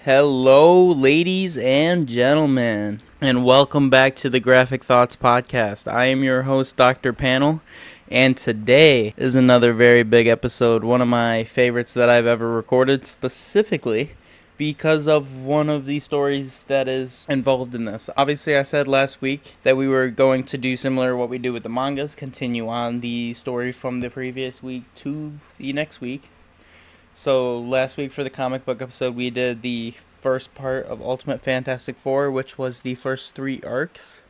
Hello, ladies and gentlemen, and welcome back to the Graphic Thoughts Podcast. I am your host, Dr. Panel, and today is another very big episode, one of my favorites that I've ever recorded, specifically because of one of the stories that is involved in this. Obviously, I said last week that we were going to do similar to what we do with the mangas, continue on the story from the previous week to the next week. So last week for the comic book episode, we did the first part of Ultimate Fantastic Four, which was the first three arcs.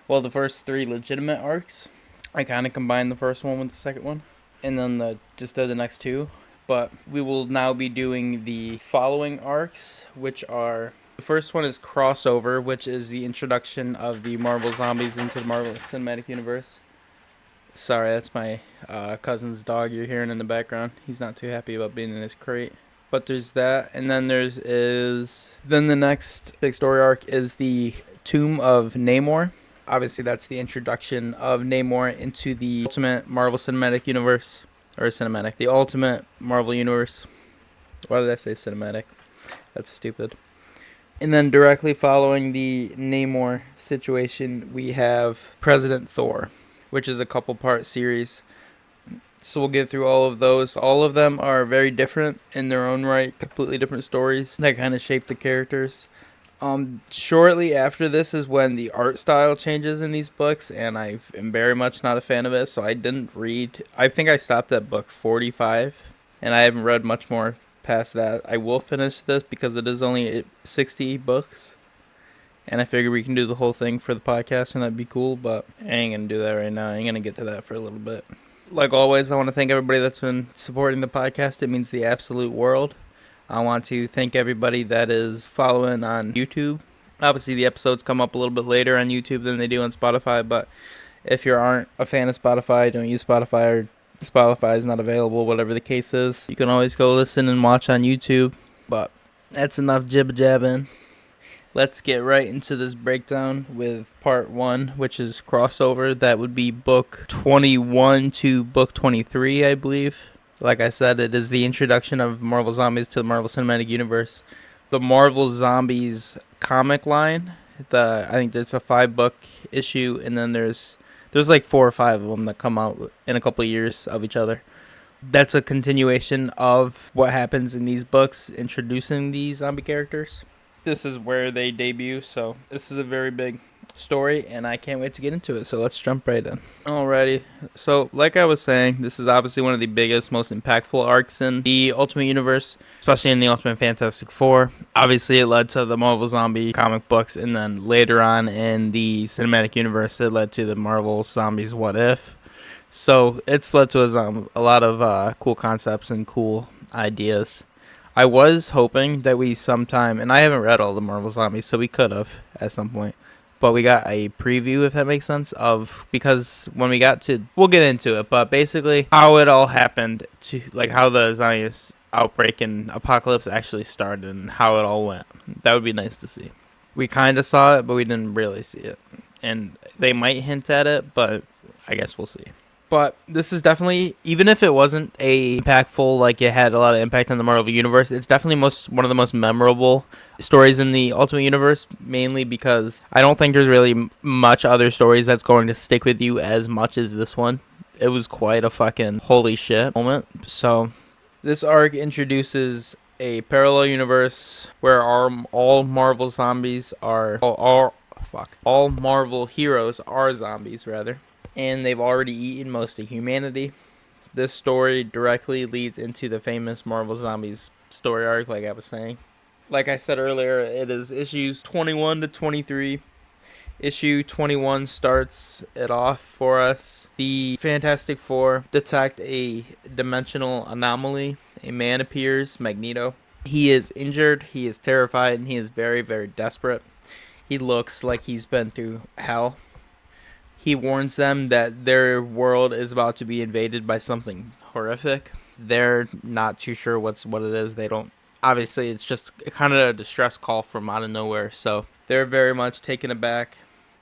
Well, the first three legitimate arcs. I kind of combined the first one with the second one, and then just did the next two. But we will now be doing the following arcs, which are... The first one is Crossover, which is the introduction of the Marvel Zombies into the Marvel Cinematic Universe. Sorry, that's my cousin's dog you're hearing in the background. He's not too happy about being in his crate. But there's that, and then then the next big story arc is the Tomb of Namour. Obviously, that's the introduction of Namour into the Ultimate Marvel Cinematic Universe. The Ultimate Marvel Universe. Why did I say cinematic? That's stupid. And then directly following the Namour situation, we have President Thor, which is a couple-part series. So we'll get through all of those. All of them are very different in their own right, completely different stories that kind of shape the characters. Shortly after this is when the art style changes in these books, and I am very much not a fan of it, so I didn't read. I think I stopped at book 45, and I haven't read much more past that. I will finish this because it is only 60 books. And I figure we can do the whole thing for the podcast, and that'd be cool, but I ain't going to do that right now. I ain't going to get to that for a little bit. Like always, I want to thank everybody that's been supporting the podcast. It means the absolute world. I want to thank everybody that is following on YouTube. Obviously, the episodes come up a little bit later on YouTube than they do on Spotify, but if you aren't a fan of Spotify, don't use Spotify, or Spotify is not available, whatever the case is, you can always go listen and watch on YouTube. But that's enough jibba-jabbing. Let's get right into this breakdown with part 1, which is Crossover. That would be book 21 to book 23, I believe. Like I said, it is the introduction of Marvel Zombies to the Marvel Cinematic Universe. The Marvel Zombies comic line, I think it's a 5-book issue, and then there's like 4 or 5 of them that come out in a couple of years of each other. That's a continuation of what happens in these books, introducing these zombie characters. This is where they debut, so this is a very big story, and I can't wait to get into it, so let's jump right in. Alrighty, so like I was saying, this is obviously one of the biggest, most impactful arcs in the Ultimate Universe, especially in the Ultimate Fantastic Four. Obviously, it led to the Marvel Zombie comic books, and then later on in the Cinematic Universe, it led to the Marvel Zombies What If. So it's led to a lot of cool concepts and cool ideas. I was hoping that we sometime, and I haven't read all the Marvel Zombies, so we could have at some point, but we got a preview, if that makes sense, because when we got to, we'll get into it, but basically how it all happened, to like how the zombies outbreak and apocalypse actually started and how it all went. That would be nice to see. We kind of saw it, but we didn't really see it, and they might hint at it, but I guess we'll see. But this is definitely, even if it wasn't impactful, like it had a lot of impact on the Marvel Universe, it's definitely one of the most memorable stories in the Ultimate Universe, mainly because I don't think there's really much other stories that's going to stick with you as much as this one. It was quite a fucking holy shit moment. So this arc introduces a parallel universe where all Marvel zombies are... all Marvel heroes are zombies, rather. And they've already eaten most of humanity. This story directly leads into the famous Marvel Zombies story arc, like I was saying. Like I said earlier, it is issues 21 to 23. Issue 21 starts it off for us. The Fantastic Four detect a dimensional anomaly. A man appears, Magneto. He is injured, he is terrified, and he is very, very desperate. He looks like he's been through hell. He warns them that their world is about to be invaded by something horrific. They're not too sure what it is. They don't... Obviously, it's just kind of a distress call from out of nowhere. So they're very much taken aback.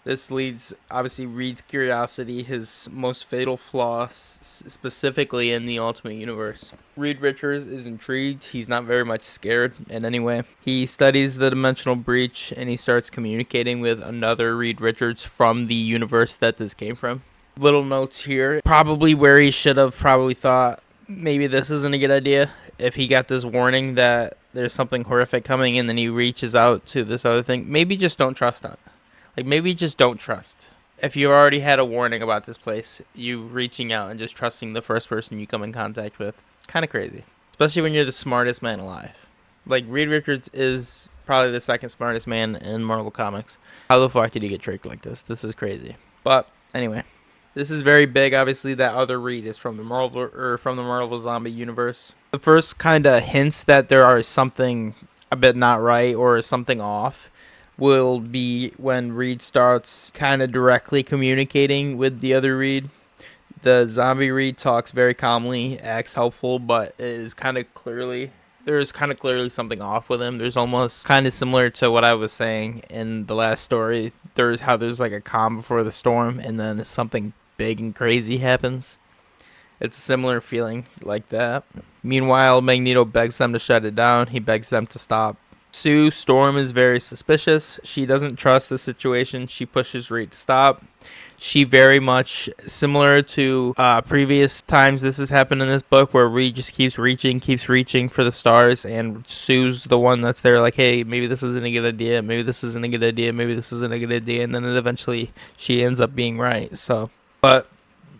This leads, obviously, Reed's curiosity, his most fatal flaw, specifically in the Ultimate Universe. Reed Richards is intrigued. He's not very much scared in any way. He studies the dimensional breach, and he starts communicating with another Reed Richards from the universe that this came from. Little notes here. Probably where he should have probably thought, maybe this isn't a good idea. If he got this warning that there's something horrific coming, and then he reaches out to this other thing, maybe just don't trust on it. Like, maybe just don't trust. If you already had a warning about this place, you reaching out and just trusting the first person you come in contact with, kind of crazy. Especially when you're the smartest man alive. Like, Reed Richards is probably the second smartest man in Marvel Comics. How the fuck did he get tricked like this? This is crazy. But, anyway. This is very big. Obviously, that other Reed is from the Marvel Zombie universe. The first kind of hints that there are something a bit not right or something off will be when Reed starts kind of directly communicating with the other Reed. The zombie Reed talks very calmly, acts helpful, but there's kind of clearly something off with him. There's almost kind of similar to what I was saying in the last story. There's like a calm before the storm, and then something big and crazy happens. It's a similar feeling like that. Meanwhile, Magneto begs them to shut it down. He begs them to stop. Sue Storm is very suspicious. She doesn't trust the situation. She pushes Reed to stop. She very much, similar to previous times this has happened in this book, where Reed just keeps reaching for the stars, and Sue's the one that's there like, hey, maybe this isn't a good idea, maybe this isn't a good idea, maybe this isn't a good idea, and then eventually she ends up being right. So, but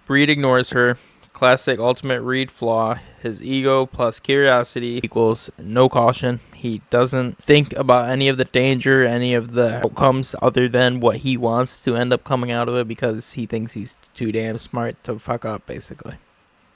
Reed ignores her. Classic Ultimate Reed flaw. His ego plus curiosity equals no caution. He doesn't think about any of the danger, any of the outcomes other than what he wants to end up coming out of it, because he thinks he's too damn smart to fuck up, basically.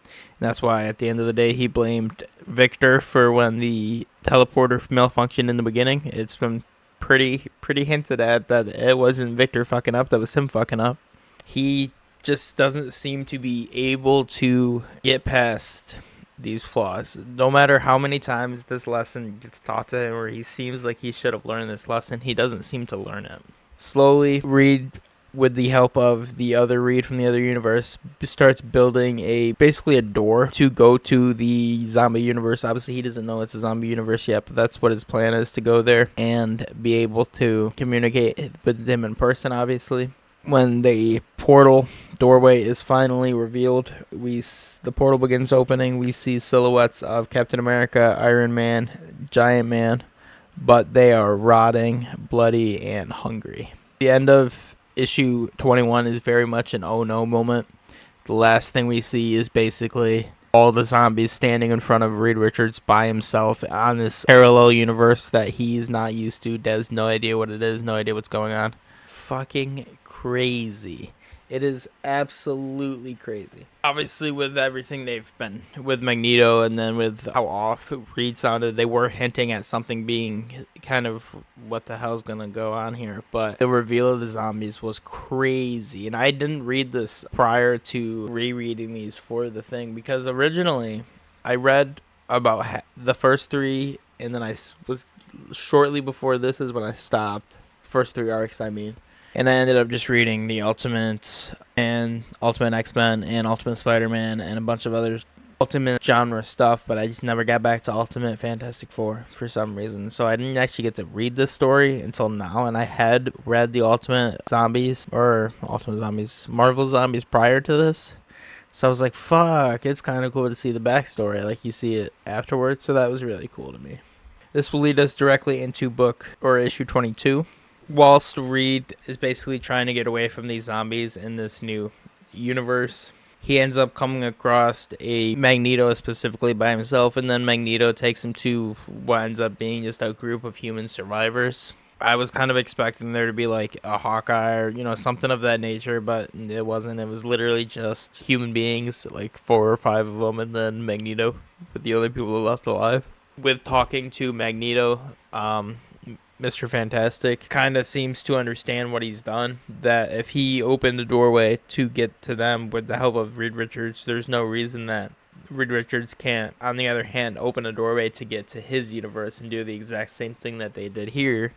And that's why at the end of the day he blamed Victor for when the teleporter malfunctioned in the beginning. It's been pretty hinted at that it wasn't Victor fucking up, that was him fucking up. He just doesn't seem to be able to get past these flaws. No matter how many times this lesson gets taught to him, or he seems like he should have learned this lesson, he doesn't seem to learn it. Slowly, Reed, with the help of the other Reed from the other universe, starts building basically a door to go to the zombie universe. Obviously, he doesn't know it's a zombie universe yet, but that's what his plan is, to go there and be able to communicate with them in person, obviously. When the portal doorway is finally revealed, the portal begins opening. We see silhouettes of Captain America, Iron Man, Giant Man, but they are rotting, bloody, and hungry. The end of issue 21 is very much an oh no moment. The last thing we see is basically all the zombies standing in front of Reed Richards by himself on this parallel universe that he's not used to, has no idea what it is, no idea what's going on. Fucking crazy. It is absolutely crazy. Obviously, with everything they've been with Magneto, and then with how off Reed sounded, they were hinting at something being kind of what the hell's gonna go on here. But the reveal of the zombies was crazy, and I didn't read this prior to rereading these for the thing, because originally I read about the first three, and then I was shortly before this is when I stopped. First three arcs, I mean. And I ended up just reading the Ultimate and Ultimate X-Men and Ultimate Spider-Man and a bunch of other Ultimate genre stuff, but I just never got back to Ultimate Fantastic Four for some reason. So I didn't actually get to read this story until now, and I had read the Ultimate Marvel Zombies prior to this. So I was like, fuck, it's kind of cool to see the backstory, like you see it afterwards, so that was really cool to me. This will lead us directly into issue 22. Whilst Reed is basically trying to get away from these zombies in this new universe, he ends up coming across a Magneto specifically by himself, and then Magneto takes him to what ends up being just a group of human survivors. I was kind of expecting there to be like a Hawkeye or, something of that nature, but it wasn't. It was literally just human beings, like 4 or 5 of them, and then Magneto, with the only people left alive. With talking to Magneto, Mr. Fantastic kind of seems to understand what he's done, that if he opened a doorway to get to them with the help of Reed Richards, there's no reason that Reed Richards can't, on the other hand, open a doorway to get to his universe and do the exact same thing that they did here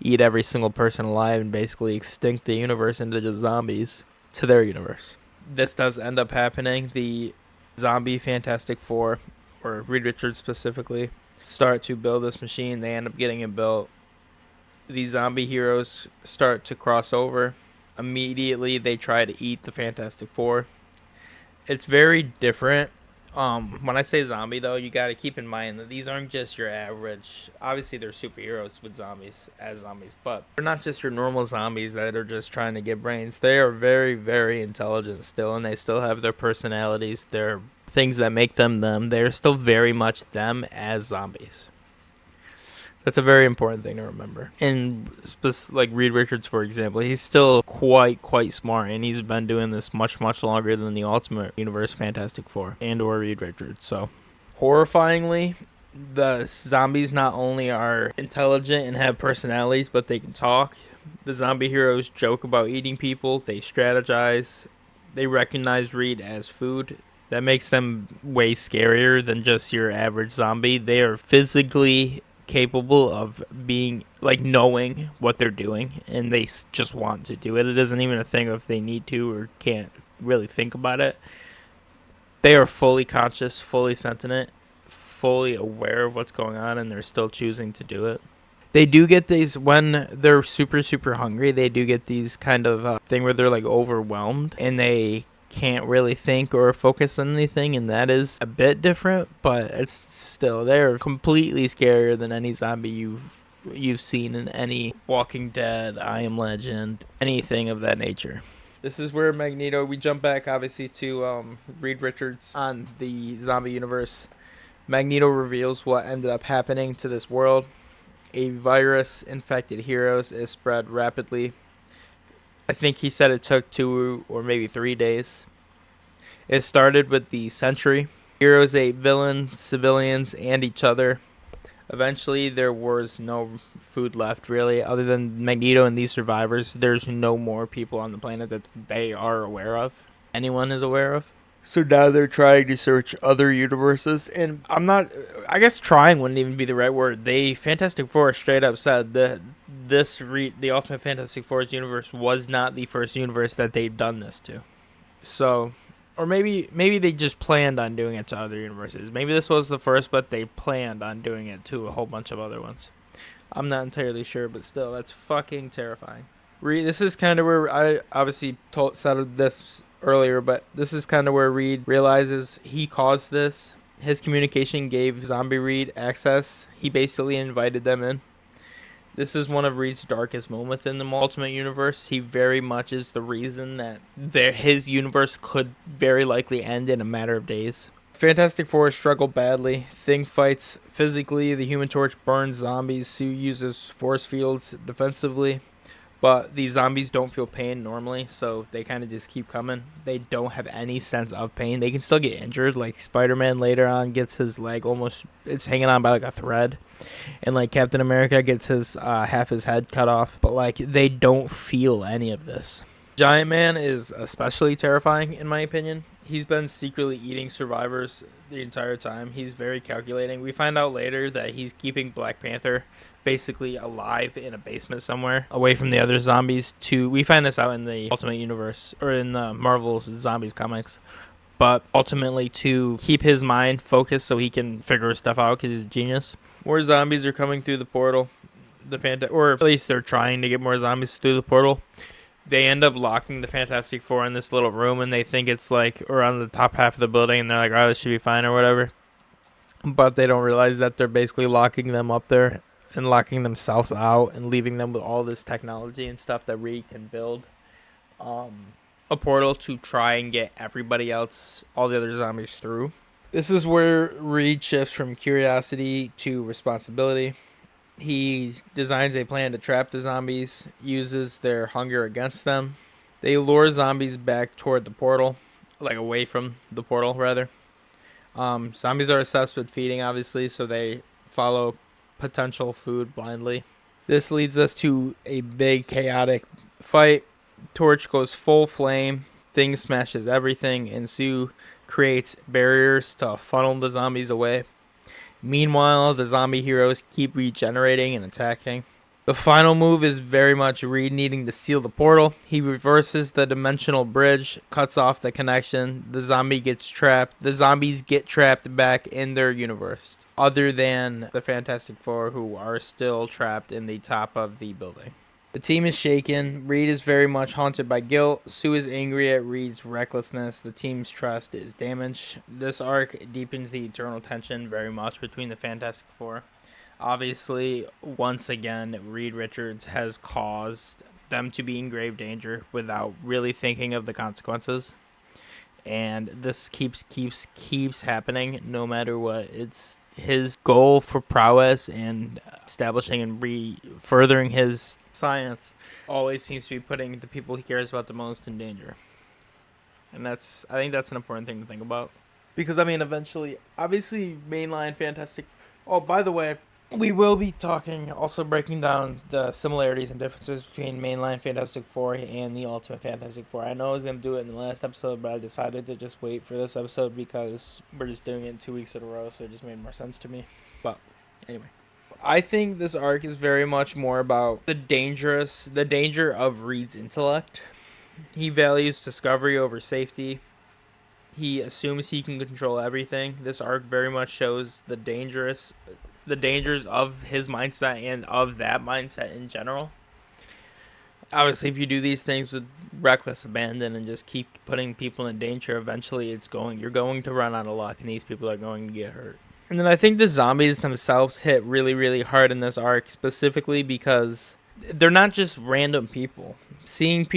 eat every single person alive and basically extinct the universe into just zombies to their universe. This does end up happening. The zombie Fantastic Four, or Reed Richards specifically, start to build this machine. They end up getting it built. These zombie heroes start to cross over. Immediately, they try to eat the Fantastic Four. It's very different. When I say zombie, though, you got to keep in mind that these aren't just your average. Obviously, they're superheroes with zombies as zombies, but they're not just your normal zombies that are just trying to get brains. They are very, very intelligent still, and they still have their personalities. Their things that make them them. They're still very much them as zombies. That's a very important thing to remember. And like Reed Richards, for example, he's still quite smart, and he's been doing this much longer than the Ultimate Universe Fantastic Four and or Reed Richards. So, horrifyingly, the zombies not only are intelligent and have personalities, but they can talk. The zombie heroes joke about eating people. They strategize. They recognize Reed as food. That makes them way scarier than just your average zombie. They are physically capable of being like knowing what they're doing, and they just want to do it. It isn't even a thing if they need to or can't really think about it. They are fully conscious, fully sentient, fully aware of what's going on, and they're still choosing to do it. They do get these when they're super hungry. They do get these kind of thing where they're like overwhelmed and they can't really think or focus on anything, and that is a bit different, but it's still, they're completely scarier than any zombie you've seen in any Walking Dead, I Am Legend, anything of that nature. This is where Magneto, we jump back obviously to Reed Richards on the zombie universe. Magneto reveals what ended up happening to this world. A virus infected heroes is spread rapidly. I think he said it took 2 or maybe 3 days. It started with the Sentry. Heroes ate villains, civilians, and each other. Eventually, there was no food left, really, other than Magneto and these survivors. There's no more people on the planet that they are aware of. Anyone is aware of. So now they're trying to search other universes, and I guess trying wouldn't even be the right word. Fantastic Four straight up said that the Ultimate Fantastic Four's universe was not the first universe that they've done this to. So, or maybe they just planned on doing it to other universes. Maybe this was the first, but they planned on doing it to a whole bunch of other ones. I'm not entirely sure, but still, that's fucking terrifying. This is kind of where I obviously said this earlier, but this is kind of where Reed realizes he caused this. His communication gave Zombie Reed access. He basically invited them in. This is one of Reed's darkest moments in the Ultimate Universe. He very much is the reason that his universe could very likely end in a matter of days. Fantastic Four struggle badly. Thing fights physically. The Human Torch burns zombies. Sue uses force fields defensively. But these zombies don't feel pain normally, so they kind of just keep coming. They don't have any sense of pain. They can still get injured. Like Spider-Man later on gets his leg it's hanging on by like a thread. And like Captain America gets his half his head cut off. But like they don't feel any of this. Giant Man is especially terrifying in my opinion. He's been secretly eating survivors the entire time. He's very calculating. We find out later that he's keeping Black Panther basically alive in a basement somewhere away from the other zombies. We find this out in the Ultimate Universe or in the Marvel Zombies comics, but ultimately to keep his mind focused so he can figure stuff out because he's a genius. More zombies are coming through the portal, or at least they're trying to get more zombies through the portal. They end up locking the Fantastic Four in this little room, and they think it's like around the top half of the building, and they're like, oh, this should be fine or whatever. But they don't realize that they're basically locking them up there and locking themselves out and leaving them with all this technology and stuff that Reed can build a portal to try and get everybody else, all the other zombies through. This is where Reed shifts from curiosity to responsibility. He designs a plan to trap the zombies, uses their hunger against them. They lure zombies back toward the portal, like away from the portal rather. Zombies are obsessed with feeding obviously, so they follow potential food blindly. This leads us to a big chaotic fight. Torch goes full flame. Thing smashes everything, and Sue creates barriers to funnel the zombies away. Meanwhile, the zombie heroes keep regenerating and attacking. The final move is very much Reed needing to seal the portal. He reverses the dimensional bridge, cuts off the connection. The zombie gets trapped. The zombies get trapped back in their universe, other than the Fantastic Four, who are still trapped in the top of the building. The team is shaken. Reed is very much haunted by guilt. Sue is angry at Reed's recklessness. The team's trust is damaged. This arc deepens the eternal tension very much between the Fantastic Four. Obviously, once again, Reed Richards has caused them to be in grave danger without really thinking of the consequences. And this keeps happening no matter what. It's his goal for prowess and establishing and furthering his science always seems to be putting the people he cares about the most in danger. And I think that's an important thing to think about. Because, I mean, eventually, obviously, mainline Fantastic... Oh, by the way, we will be also breaking down the similarities and differences between mainline Fantastic Four and the Ultimate Fantastic Four. I know I was going to do it in the last episode, but I decided to just wait for this episode because we're just doing it 2 weeks in a row, so it just made more sense to me. But, anyway. I think this arc is very much more about the danger of Reed's intellect. He values discovery over safety. He assumes he can control everything. This arc very much shows the dangers of his mindset and of that mindset in general. Obviously, if you do these things with reckless abandon and just keep putting people in danger, eventually you're going to run out of luck and these people are going to get hurt. And then I think the zombies themselves hit really, really hard in this arc, specifically because they're not just random people. Seeing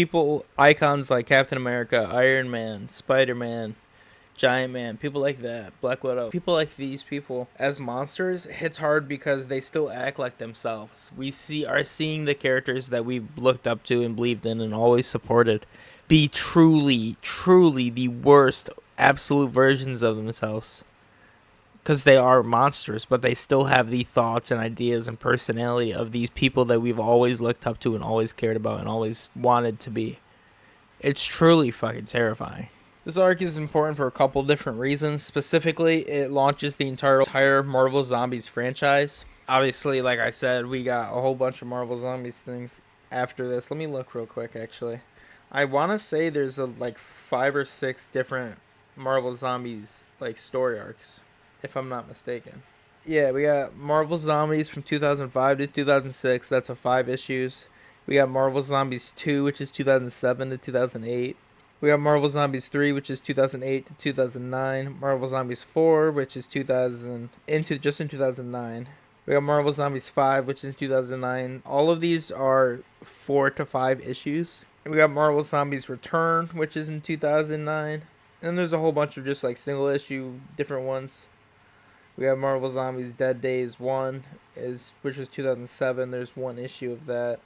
icons like Captain America, Iron Man, Spider-Man, Giant Man, people like that, Black Widow, people like these people as monsters hits hard because they still act like themselves. We are seeing the characters that we've looked up to and believed in and always supported be truly, truly the worst absolute versions of themselves. Because they are monsters, but they still have the thoughts and ideas and personality of these people that we've always looked up to and always cared about and always wanted to be. It's truly fucking terrifying. This arc is important for a couple different reasons. Specifically, it launches the entire Marvel Zombies franchise. Obviously, like I said, we got a whole bunch of Marvel Zombies things after this. Let me look real quick, actually. I want to say there's 5 or 6 different Marvel Zombies story arcs, if I'm not mistaken. Yeah, we got Marvel Zombies from 2005 to 2006. That's 5 issues. We got Marvel Zombies 2, which is 2007 to 2008. We got Marvel Zombies 3, which is 2008 to 2009. Marvel Zombies 4, which is 2009. We got Marvel Zombies 5, which is 2009. All of these are 4 to 5 issues. And we got Marvel Zombies Return, which is in 2009. And there's a whole bunch of just single issue different ones. We have Marvel Zombies Dead Days 1, which was 2007. There's 1 issue of that.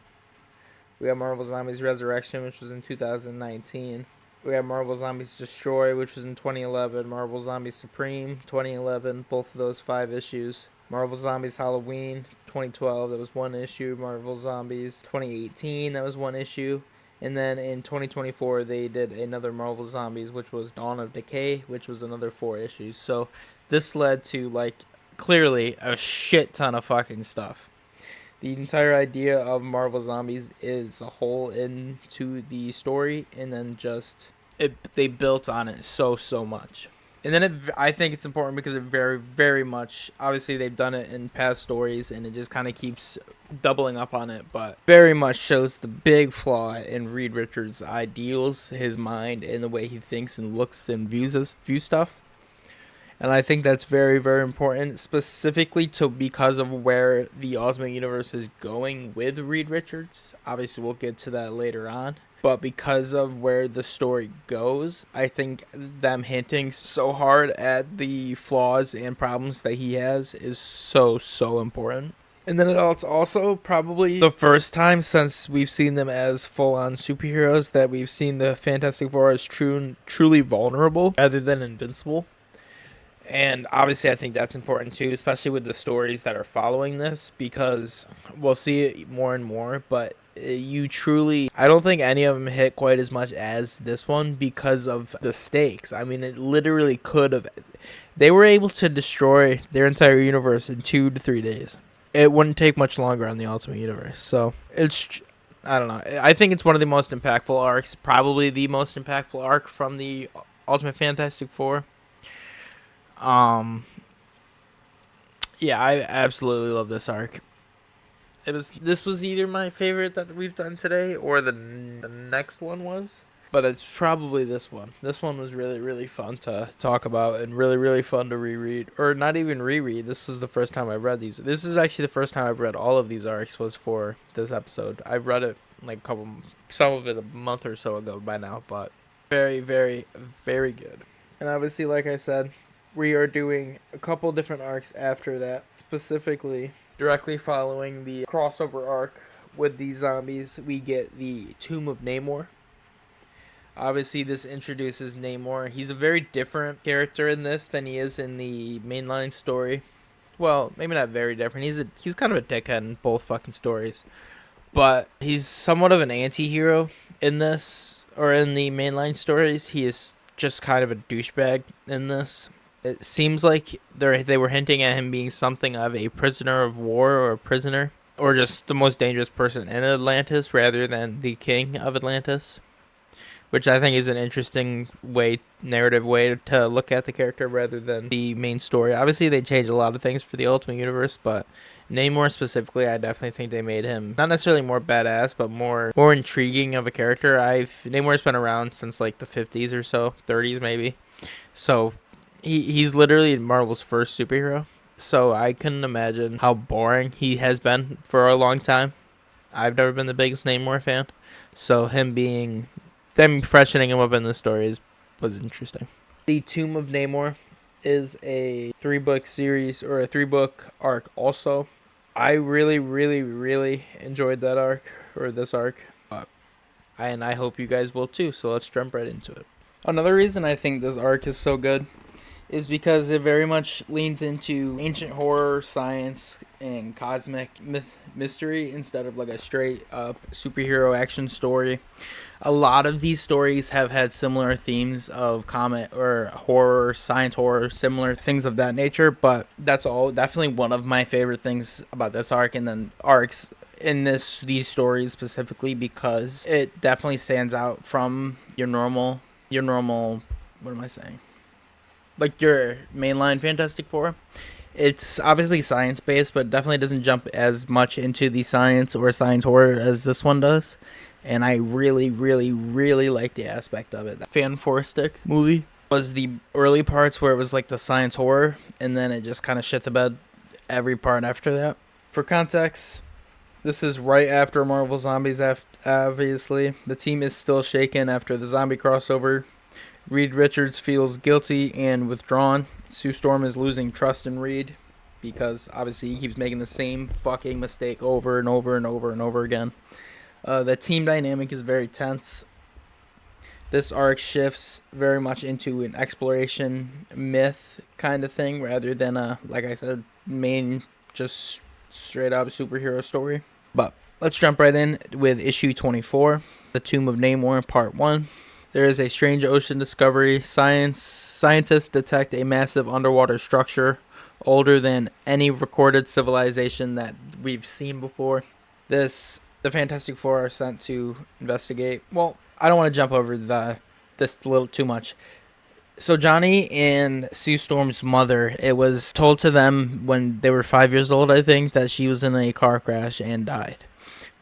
We have Marvel Zombies Resurrection, which was in 2019. We have Marvel Zombies Destroy, which was in 2011. Marvel Zombies Supreme, 2011. Both of those 5 issues. Marvel Zombies Halloween, 2012. That was 1 issue. Marvel Zombies 2018. That was 1 issue. And then in 2024, they did another Marvel Zombies, which was Dawn of Decay, which was another 4 issues. So this led to, clearly a shit ton of fucking stuff. The entire idea of Marvel Zombies is a hole into the story, and then they built on it so much. And then I think it's important because it very, very much, obviously they've done it in past stories, and it just kind of keeps doubling up on it, but very much shows the big flaw in Reed Richards' ideals, his mind, and the way he thinks and looks and views stuff. And I think that's very, very important, specifically because of where the Ultimate Universe is going with Reed Richards. Obviously, we'll get to that later on. But because of where the story goes, I think them hinting so hard at the flaws and problems that he has is so important. And then it's also probably the first time since we've seen them as full-on superheroes that we've seen the Fantastic Four as truly vulnerable rather than invincible. And obviously I think that's important too, especially with the stories that are following this, because we'll see it more and more, but I don't think any of them hit quite as much as this one because of the stakes. I mean, it literally could have... They were able to destroy their entire universe in 2 to 3 days. it wouldn't take much longer on the Ultimate Universe. So I don't know. I think it's one of the most impactful arcs, probably the most impactful arc from the Ultimate Fantastic Four. Yeah, I absolutely love this arc. This was either my favorite that we've done today, or the next one was. But it's probably this one. This one was really, really fun to talk about and really, really fun to reread. Or not even reread. This is the first time I've read these. This is actually the first time I've read all of these arcs was for this episode. I read it like some of it a month or so ago by now. But very, very, very good. And obviously, like I said, we are doing a couple different arcs after that. Specifically, directly following the crossover arc with these zombies, we get the Tomb of Namour. Obviously, this introduces Namour. He's a very different character in this than he is in the mainline story. Well, maybe not very different. He's kind of a dickhead in both fucking stories. But he's somewhat of an anti-hero in this, or in the mainline stories. He is just kind of a douchebag in this. It seems like they were hinting at him being something of a prisoner of war or a prisoner, or just the most dangerous person in Atlantis rather than the king of Atlantis. Which I think is an interesting narrative way to look at the character rather than the main story. Obviously, they changed a lot of things for the Ultimate Universe, but Namor specifically, I definitely think they made him not necessarily more badass, but more intriguing of a character. Namor's been around since like the 50s or so, 30s maybe. So he's literally Marvel's first superhero. So I couldn't imagine how boring he has been for a long time. I've never been the biggest Namor fan, so them freshening him up in the stories was interesting. The Tomb of Namour is a 3-book series, or a 3-book arc also. I really, really, really enjoyed that arc, or this arc. And I hope you guys will too, so let's jump right into it. Another reason I think this arc is so good is because it very much leans into ancient horror, science, and cosmic mystery instead of like a straight up superhero action story. A lot of these stories have had similar themes of comic or horror, science horror, similar things of that nature, but that's all definitely one of my favorite things about this arc, and then arcs in these stories specifically, because it definitely stands out from your normal what am I saying? Like your mainline Fantastic Four. It's obviously science-based, but definitely doesn't jump as much into the science or science horror as this one does. And I really, really, really like the aspect of it. That Fanforstic movie was the early parts where it was like the science horror, and then it just kind of shit the bed every part after that. For context, this is right after Marvel Zombies, obviously. The team is still shaken after the zombie crossover. Reed Richards feels guilty and withdrawn. Sue Storm is losing trust in Reed because obviously he keeps making the same fucking mistake over and over and over and over again. The team dynamic is very tense. This arc shifts very much into an exploration myth kind of thing rather than like I said, main just straight up superhero story. But let's jump right in with issue 24, The Tomb of Namour, Part 1. There is a strange ocean discovery. Scientists detect a massive underwater structure older than any recorded civilization that we've seen before. The Fantastic Four are sent to investigate. Well, I don't want to jump over this a little too much. So Johnny and Sue Storm's mother, it was told to them when they were 5 years old, I think, that she was in a car crash and died.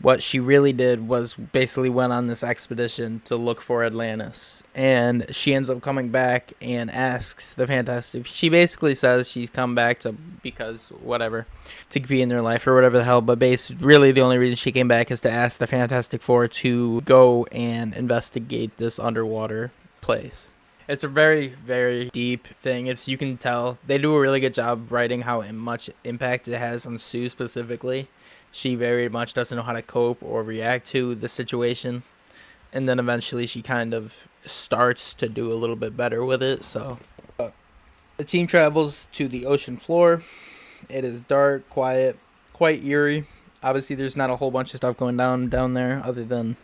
What she really did was basically went on this expedition to look for Atlantis. And she ends up coming back and asks the Fantastic... She basically says she's come back to be in their life or whatever the hell. But really the only reason she came back is to ask the Fantastic Four to go and investigate this underwater place. It's a very, very deep thing. You can tell they do a really good job writing how much impact it has on Sue specifically. She very much doesn't know how to cope or react to the situation. And then eventually she kind of starts to do a little bit better with it. So the team travels to the ocean floor. It is dark, quiet, quite eerie. Obviously there's not a whole bunch of stuff going down there other than,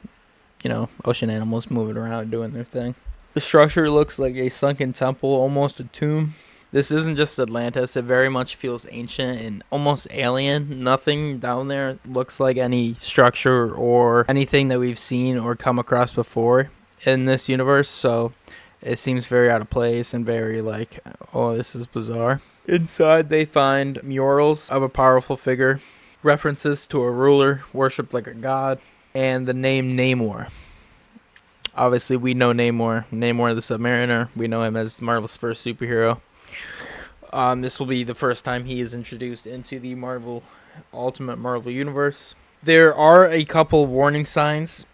ocean animals moving around doing their thing. The structure looks like a sunken temple, almost a tomb. This isn't just Atlantis. It very much feels ancient and almost alien. Nothing down there looks like any structure or anything that we've seen or come across before in this universe. So it seems very out of place and very like, oh, this is bizarre. Inside, they find murals of a powerful figure, references to a ruler worshipped like a god, and the name Namor. Obviously, we know Namor. Namor the Submariner. We know him as Marvel's first superhero. This will be the first time he is introduced into the Ultimate Marvel Universe. There are a couple warning signs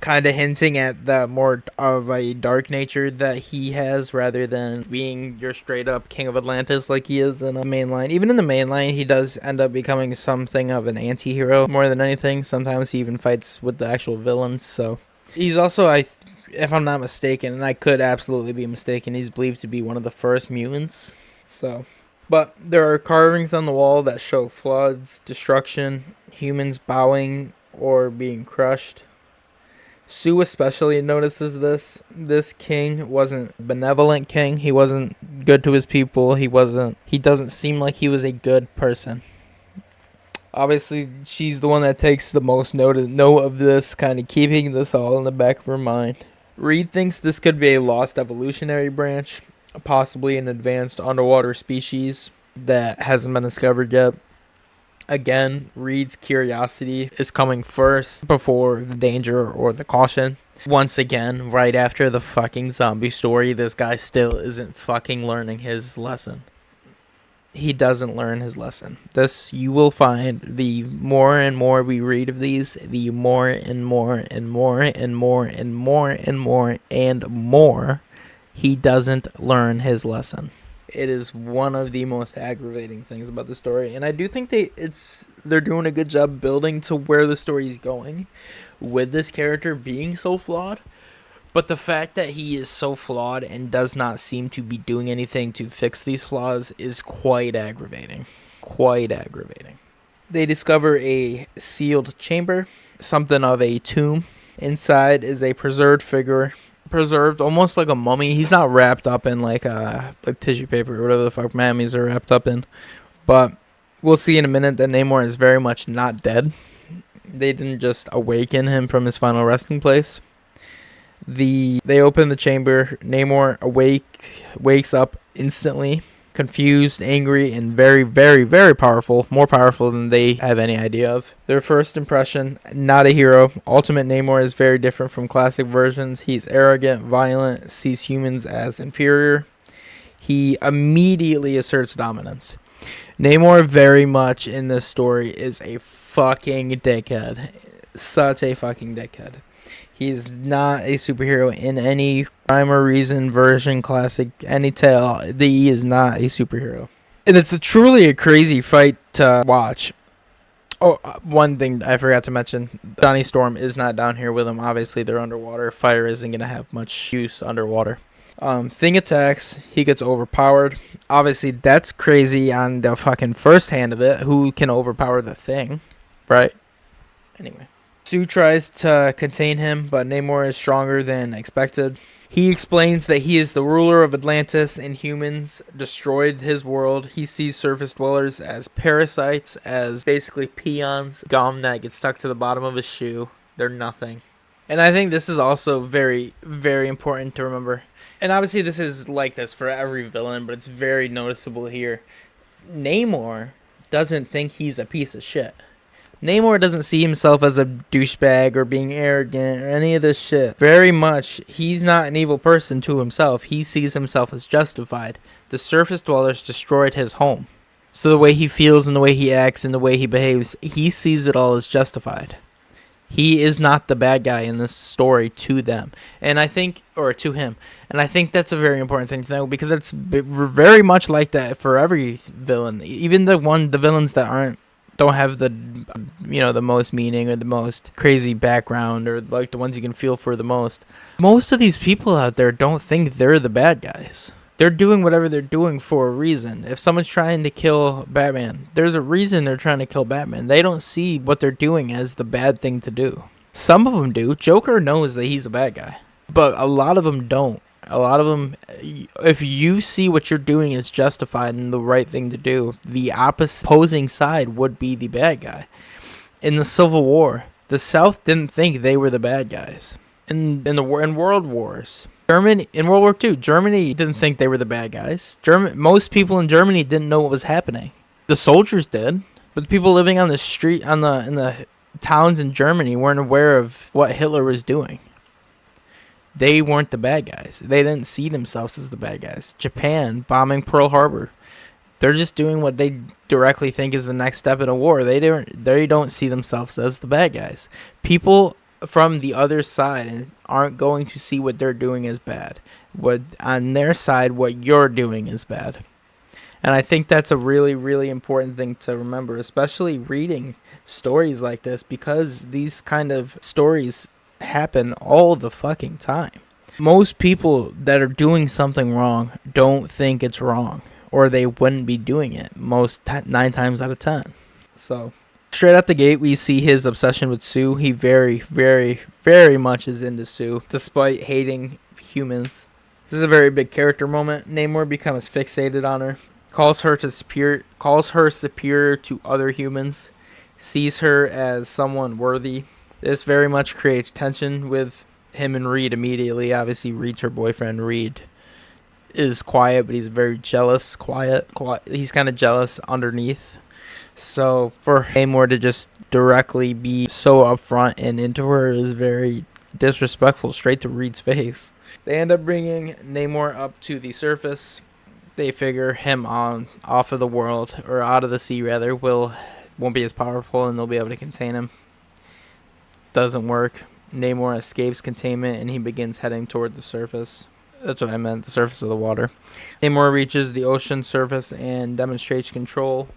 kind of hinting at the more of a dark nature that he has rather than being your straight up King of Atlantis like he is in the main line. Even in the main line, he does end up becoming something of an anti-hero more than anything. Sometimes he even fights with the actual villains. So he's also, if I'm not mistaken, and I could absolutely be mistaken, he's believed to be one of the first mutants. So, but there are carvings on the wall that show floods, destruction, humans bowing or being crushed. Sue especially notices this. This king wasn't a benevolent king. He wasn't good to his people. He doesn't seem like he was a good person. Obviously, she's the one that takes the most note of this, kind of keeping this all in the back of her mind. Reed thinks this could be a lost evolutionary branch, possibly an advanced underwater species that hasn't been discovered yet. Again, Reed's curiosity is coming first before the danger or the caution. Once again, right after the fucking zombie story, this guy still isn't fucking learning his lesson. He doesn't learn his lesson. This, you will find, the more and more we read of these, the more and more and more and more and more and more and more he doesn't learn his lesson. It is one of the most aggravating things about the story, and I do think they're doing a good job building to where the story is going with this character being so flawed. But the fact that he is so flawed and does not seem to be doing anything to fix these flaws is quite aggravating. Quite aggravating. They discover a sealed chamber, something of a tomb. Inside is a preserved figure. Preserved almost like a mummy. He's not wrapped up in like tissue paper or whatever the fuck mummies are wrapped up in. But we'll see in a minute that Namor is very much not dead. They didn't just awaken him from his final resting place. They open the chamber. Namor wakes up instantly, confused, angry, and very, very, very powerful. More powerful than they have any idea of. Their first impression, not a hero. Ultimate Namor is very different from classic versions. He's arrogant, violent, sees humans as inferior. He immediately asserts dominance. Namor very much in this story is a fucking dickhead. Such a fucking dickhead. He's not a superhero in any rhyme or reason, version, classic, any tale. He is not a superhero. And it's truly a crazy fight to watch. Oh, one thing I forgot to mention. Johnny Storm is not down here with him. Obviously, they're underwater. Fire isn't going to have much use underwater. Thing attacks. He gets overpowered. Obviously, that's crazy on the fucking first hand of it. Who can overpower the thing? Right? Anyway. Sue tries to contain him, but Namor is stronger than expected. He explains that he is the ruler of Atlantis and humans destroyed his world. He sees surface dwellers as parasites, as basically peons, gum that gets stuck to the bottom of his shoe. They're nothing. And I think this is also very, very important to remember. And obviously this is like this for every villain, but it's very noticeable here. Namor doesn't think he's a piece of shit. Namor doesn't see himself as a douchebag or being arrogant or any of this shit. Very much, he's not an evil person to himself. He sees himself as justified. The surface dwellers destroyed his home. So the way he feels and the way he acts and the way he behaves, he sees it all as justified. He is not the bad guy in this story to them. And I think, or to him. And I think that's a very important thing to know because it's very much like that for every villain. Even the villains that don't have the most meaning or the most crazy background or like the ones you can feel for the most. Most of these people out there don't think they're the bad guys. They're doing whatever they're doing for a reason. If someone's trying to kill Batman, there's a reason they're trying to kill Batman. They don't see what they're doing as the bad thing to do. Some of them do. Joker knows that he's a bad guy, but a lot of them don't. A lot of them, if you see what you're doing is justified and the right thing to do, the opposing side would be the bad guy. In the Civil War, the South didn't think they were the bad guys. In World Wars, in World War II, Germany didn't think they were the bad guys. Most people in Germany didn't know what was happening. The soldiers did, but the people living on the street in the towns in Germany weren't aware of what Hitler was doing. They weren't the bad guys. They didn't see themselves as the bad guys. Japan bombing Pearl Harbor. They're just doing what they directly think is the next step in a war. They don't see themselves as the bad guys. People from the other side aren't going to see what they're doing as bad. What on their side, what you're doing is bad. And I think that's a really, really important thing to remember, especially reading stories like this, because these kind of stories happen all the fucking time. Most people that are doing something wrong don't think it's wrong, or they wouldn't be doing it 9 times out of 10. So straight out the gate, we see his obsession with Sue. He very, very, very much is into Sue, despite hating humans. This is a very big character moment. Namor becomes fixated on her, calls her superior to other humans, sees her as someone worthy. This very much creates tension with him and Reed immediately. Obviously, Reed's her boyfriend. Reed is quiet, but he's very jealous. Quiet. He's kind of jealous underneath. So for Namor to just directly be so upfront and into her is very disrespectful, straight to Reed's face. They end up bringing Namor up to the surface. They figure him off of the world, or out of the sea rather, won't be as powerful and they'll be able to contain him. Doesn't work. Namor escapes containment and he begins heading toward the surface. That's what I meant, the surface of the water. Namor reaches the ocean surface and demonstrates control.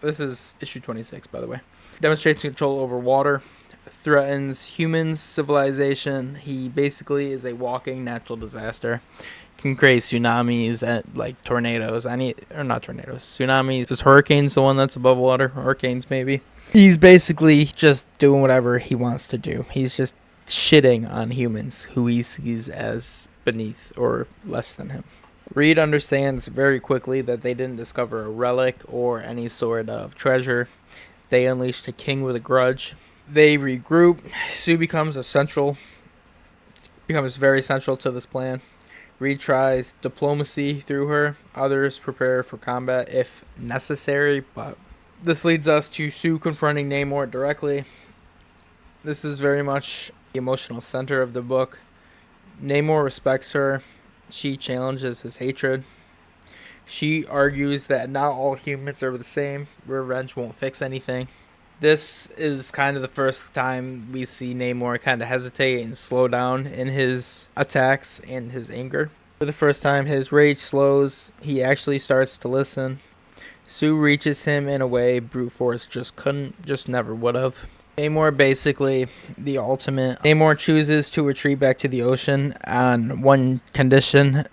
This is issue 26, by the way. Demonstrates control over water, threatens humans, civilization. He basically is a walking natural disaster. Can create tsunamis and like tornadoes. Not tornadoes. Tsunamis. Is hurricanes the one that's above water? Hurricanes, maybe. He's basically just doing whatever he wants to do. He's just shitting on humans who he sees as beneath or less than him. Reed understands very quickly that they didn't discover a relic or any sort of treasure. They unleashed a king with a grudge. They regroup. Sue becomes very central to this plan. Reed tries diplomacy through her. Others prepare for combat if necessary, but this leads us to Sue confronting Namor directly. This is very much the emotional center of the book. Namor respects her. She challenges his hatred. She argues that not all humans are the same. Revenge won't fix anything. This is kind of the first time we see Namor kind of hesitate and slow down in his attacks and his anger. For the first time, his rage slows. He actually starts to listen. Sue reaches him in a way brute force just never would have. Namor basically the ultimate. Namor chooses to retreat back to the ocean on one condition.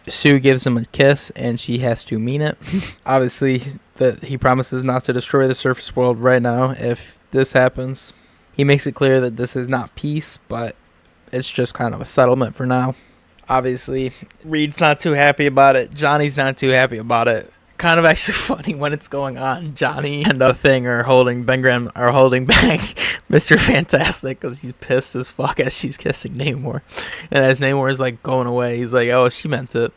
Sue gives him a kiss and she has to mean it. Obviously, that he promises not to destroy the surface world right now if this happens. He makes it clear that this is not peace, but it's just kind of a settlement for now. Obviously, Reed's not too happy about it. Johnny's not too happy about it. Kind of actually funny when it's going on. Johnny and the Thing are holding back Mr. Fantastic because he's pissed as fuck as she's kissing Namor. And as Namor is like going away, he's like, oh, she meant it.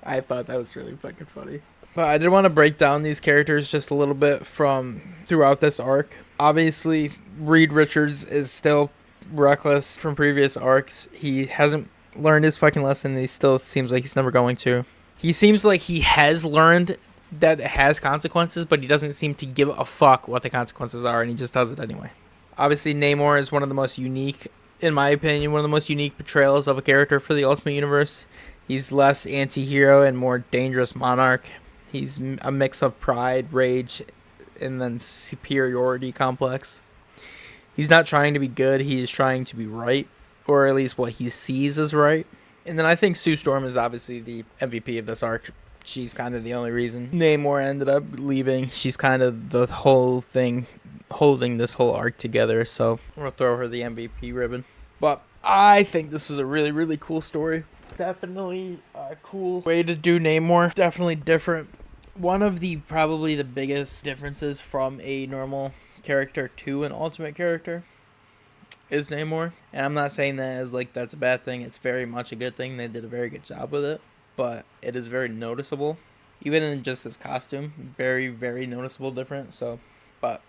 I thought that was really fucking funny. But I did want to break down these characters just a little bit from throughout this arc. Obviously, Reed Richards is still reckless from previous arcs. He hasn't learned his fucking lesson and he still seems like he's never going to. He seems like he has learned that it has consequences, but he doesn't seem to give a fuck what the consequences are, and he just does it anyway. Obviously, Namor is one of the most unique, in my opinion, one of the most unique portrayals of a character for the Ultimate Universe. He's less anti-hero and more dangerous monarch. He's a mix of pride, rage, and then superiority complex. He's not trying to be good, he is trying to be right, or at least what he sees as right. And then I think Sue Storm is obviously the MVP of this arc. She's kind of the only reason Namor ended up leaving. She's kind of the whole thing holding this whole arc together. So we'll throw her the MVP ribbon. But I think this is a really, really cool story. definitely a cool way to do Namor. Definitely different. One of the probably the biggest differences from a normal character to an ultimate character is Namor. And I'm not saying that as like that's a bad thing. It's very much a good thing. They did a very good job with it. But it is very noticeable. Even in just his costume. Very, very noticeable difference. So, but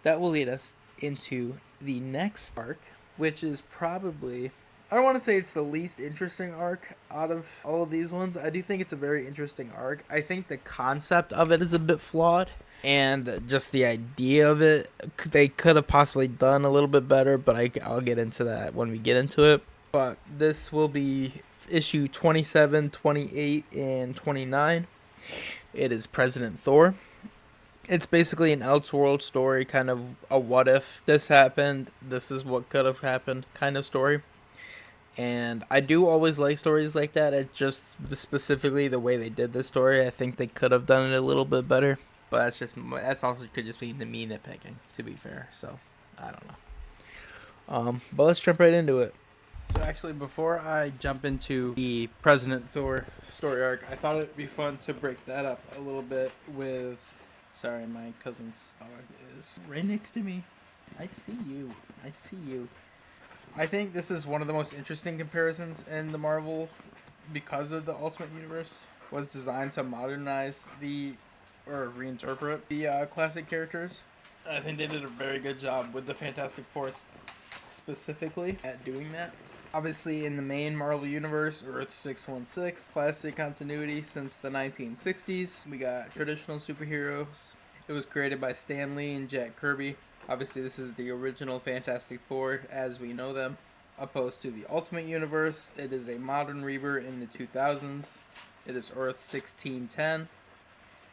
that will lead us into the next arc, which is probably, I don't want to say it's the least interesting arc out of all of these ones. I do think it's a very interesting arc. I think the concept of it is a bit flawed, and just the idea of it, they could have possibly done a little bit better, but I'll get into that when we get into it. But this will be issue 27, 28, and 29. It is President Thor. It's basically an Elseworld story, kind of a what if this happened, this is what could have happened kind of story. And I do always like stories like that. It's just specifically the way they did this story. I think they could have done it a little bit better. But that's also could just be me nitpicking, to be fair. So, I don't know. But let's jump right into it. So actually, before I jump into the President Thor story arc, I thought it'd be fun to break that up a little bit with... Sorry, my cousin's dog is right next to me. I see you. I think this is one of the most interesting comparisons in the Marvel, because of the Ultimate Universe, was designed to modernize or reinterpret the classic characters. I think they did a very good job with the Fantastic Four specifically at doing that. Obviously, in the main Marvel Universe, Earth 616, classic continuity since the 1960s. We got traditional superheroes. It was created by Stan Lee and Jack Kirby. Obviously, this is the original Fantastic Four as we know them. Opposed to the Ultimate Universe, it is a modern rebirth in the 2000s. It is Earth 1610.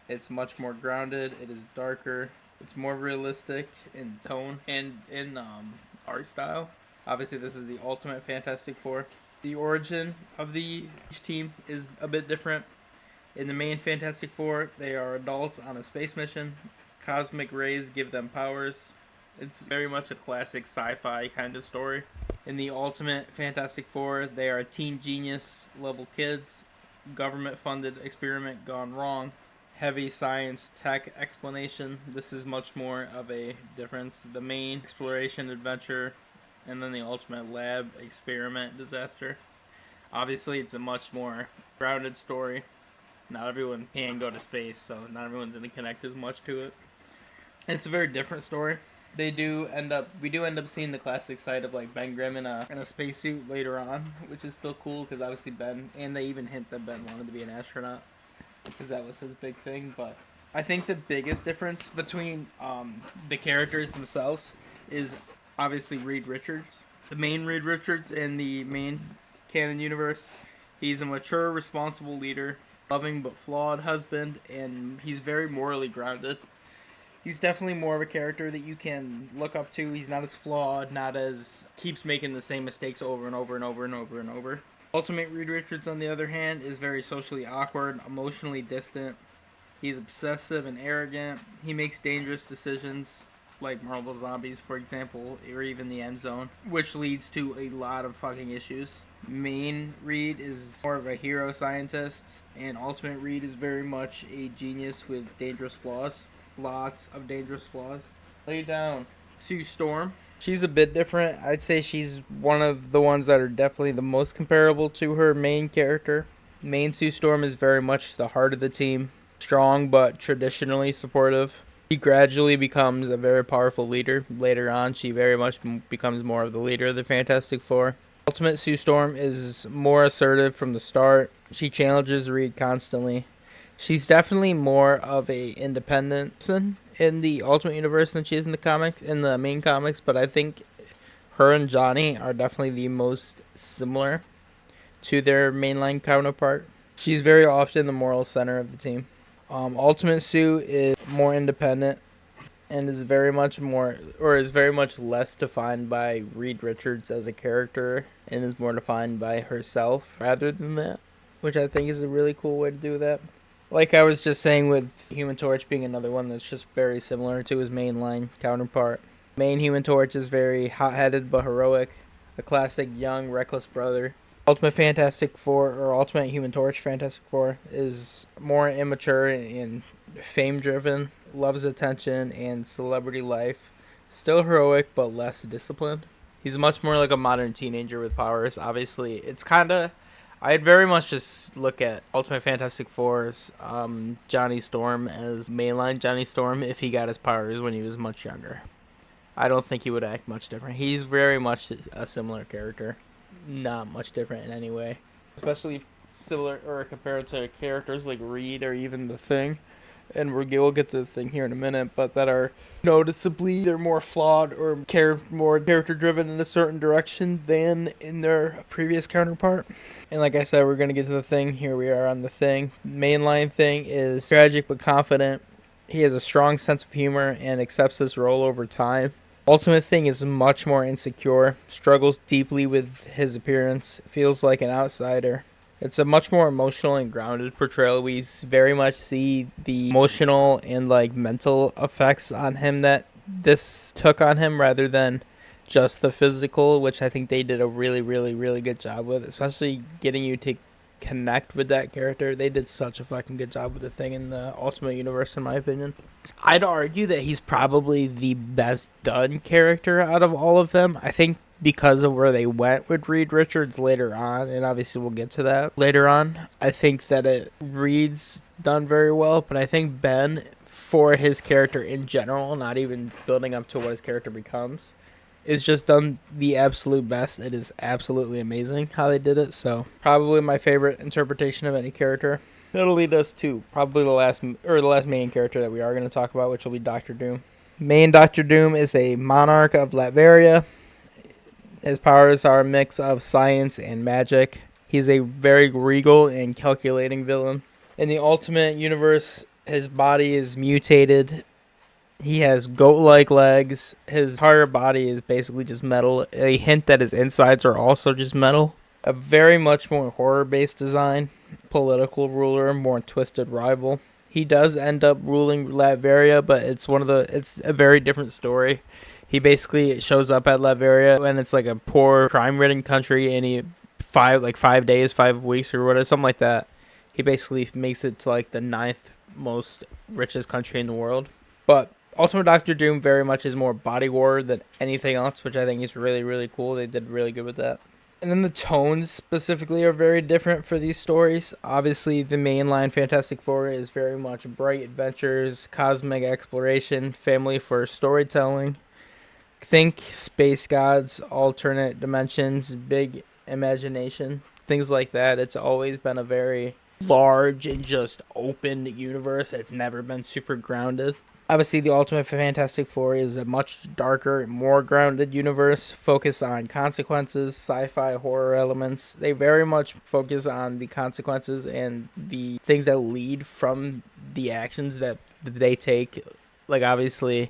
It's much more grounded. It is darker. It's more realistic in tone and in art style. Obviously, this is the Ultimate Fantastic Four. The origin of each team is a bit different. In the main Fantastic Four, they are adults on a space mission. Cosmic rays give them powers. It's very much a classic sci-fi kind of story. In the Ultimate Fantastic Four, they are teen genius level kids. Government-funded experiment gone wrong. Heavy science tech explanation. This is much more of a difference. The main exploration adventure, and then the Ultimate Lab experiment disaster. Obviously, it's a much more grounded story. Not everyone can go to space, so not everyone's going to connect as much to it. It's a very different story. We do end up seeing the classic side of like Ben Grimm in a spacesuit later on, which is still cool because obviously Ben, and they even hint that Ben wanted to be an astronaut because that was his big thing. But I think the biggest difference between the characters themselves is obviously Reed Richards. The main Reed Richards in the main canon universe, he's a mature, responsible leader, loving but flawed husband, and he's very morally grounded. He's definitely more of a character that you can look up to. He's not as flawed, not as keeps making the same mistakes over and over and over and over and over. Ultimate Reed Richards, on the other hand, is very socially awkward, emotionally distant. He's obsessive and arrogant. He makes dangerous decisions, like Marvel Zombies, for example, or even the End Zone, which leads to a lot of fucking issues. Main Reed is more of a hero scientist, and Ultimate Reed is very much a genius with dangerous flaws. Lots of dangerous flaws. Lay down. Sue Storm. She's a bit different. I'd say she's one of the ones that are definitely the most comparable to her main character. Main Sue Storm is very much the heart of the team. Strong but traditionally supportive. She gradually becomes a very powerful leader. Later on, she very much becomes more of the leader of the Fantastic Four. Ultimate Sue Storm is more assertive from the start. She challenges Reed constantly. She's definitely more of a independent person in the Ultimate Universe than she is in the main comics, but I think her and Johnny are definitely the most similar to their mainline counterpart. She's very often the moral center of the team. Ultimate Sue is more independent and is very much less defined by Reed Richards as a character and is more defined by herself rather than that, which I think is a really cool way to do that. Like I was just saying with Human Torch being another one that's just very similar to his mainline counterpart. Main Human Torch is very hot-headed but heroic, a classic young, reckless brother. Ultimate Fantastic Four or Ultimate Human Torch Fantastic Four is more immature and fame driven, loves attention and celebrity life. Still heroic, but less disciplined. He's much more like a modern teenager with powers. Obviously, it's kind of. I'd very much just look at Ultimate Fantastic Four's Johnny Storm as mainline Johnny Storm if he got his powers when he was much younger. I don't think he would act much different. He's very much a similar character. Not much different in any way. Especially similar or compared to characters like Reed or even The Thing. And we'll get to The Thing here in a minute, but that are noticeably they're more flawed or more character driven in a certain direction than in their previous counterpart. And like I said, we're going to get to The Thing. Here we are on The Thing. Mainline Thing is tragic but confident. He has a strong sense of humor and accepts his role over time. Ultimate Thing is much more insecure, struggles deeply with his appearance, feels like an outsider. It's a much more emotional and grounded portrayal. We very much see the emotional and like mental effects on him that this took on him rather than just the physical, which I think they did a really, really, really good job with, especially getting you to connect with that character. They did such a fucking good job with The Thing in the Ultimate Universe, in my opinion. I'd argue that he's probably the best done character out of all of them. I think because of where they went with Reed Richards later on, and obviously we'll get to that later on, I think that Reed's done very well, but I think Ben, for his character in general, not even building up to what his character becomes, is just done the absolute best. It is absolutely amazing how they did it, so probably my favorite interpretation of any character. That'll lead us to probably the last main character that we are going to talk about, which will be Doctor Doom. Main Doctor Doom is a monarch of Latveria. His powers are a mix of science and magic. He's a very regal and calculating villain. In the Ultimate Universe, his body is mutated. He has goat-like legs. His entire body is basically just metal. A hint that his insides are also just metal. A very much more horror-based design. Political ruler, more twisted rival. He does end up ruling Latveria, but it's a very different story. He basically shows up at Latveria and it's like a poor, crime-ridden country, and he 5 days, 5 weeks or whatever, something like that. He basically makes it to like the 9th most richest country in the world. But Ultimate Doctor Doom very much is more body horror than anything else, which I think is really, really cool. They did really good with that. And then the tones specifically are very different for these stories. Obviously, the mainline Fantastic Four is very much bright adventures, cosmic exploration, family-first storytelling. Think space gods, alternate dimensions, big imagination, things like that. It's always been a very large and just open universe. It's never been super grounded. Obviously, the Ultimate Fantastic Four is a much darker, more grounded universe, focused on consequences, sci-fi, horror elements. They very much focus on the consequences and the things that lead from the actions that they take. Like, obviously,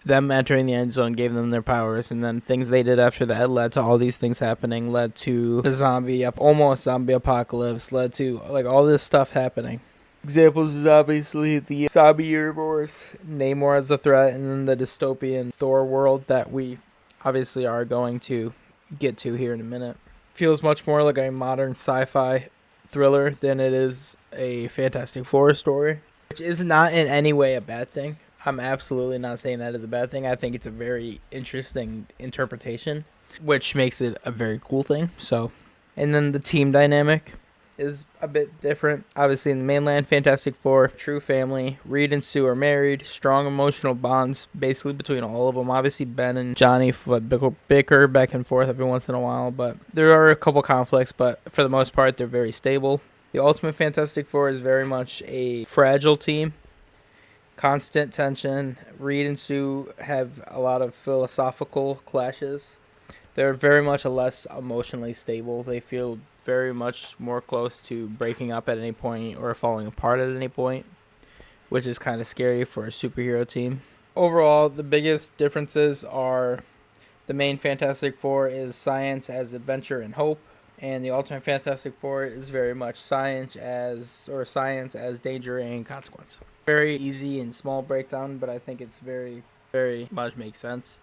them entering the end zone gave them their powers, and then things they did after that led to all these things happening, led to the almost zombie apocalypse, led to, like, all this stuff happening. Examples is obviously the zombie universe, Namor as a threat, and then the dystopian Thor world that we obviously are going to get to here in a minute. Feels much more like a modern sci-fi thriller than it is a Fantastic Four story, which is not in any way a bad thing. I'm absolutely not saying that is a bad thing. I think it's a very interesting interpretation, which makes it a very cool thing. So, and then the team dynamic is a bit different. Obviously, in the mainland Fantastic Four, true family. Reed and Sue are married. Strong emotional bonds basically between all of them. Obviously, Ben and Johnny bicker back and forth every once in a while, but there are a couple conflicts, but for the most part, they're very stable. The Ultimate Fantastic Four is very much a fragile team. Constant tension. Reed and Sue have a lot of philosophical clashes. They're very much a less emotionally stable. They feel very much more close to breaking up at any point or falling apart at any point, which is kind of scary for a superhero team. Overall, the biggest differences are the main Fantastic Four is science as adventure and hope, and the Ultimate Fantastic Four is very much science as danger and consequence. Very easy and small breakdown, but I think it's very, very much makes sense.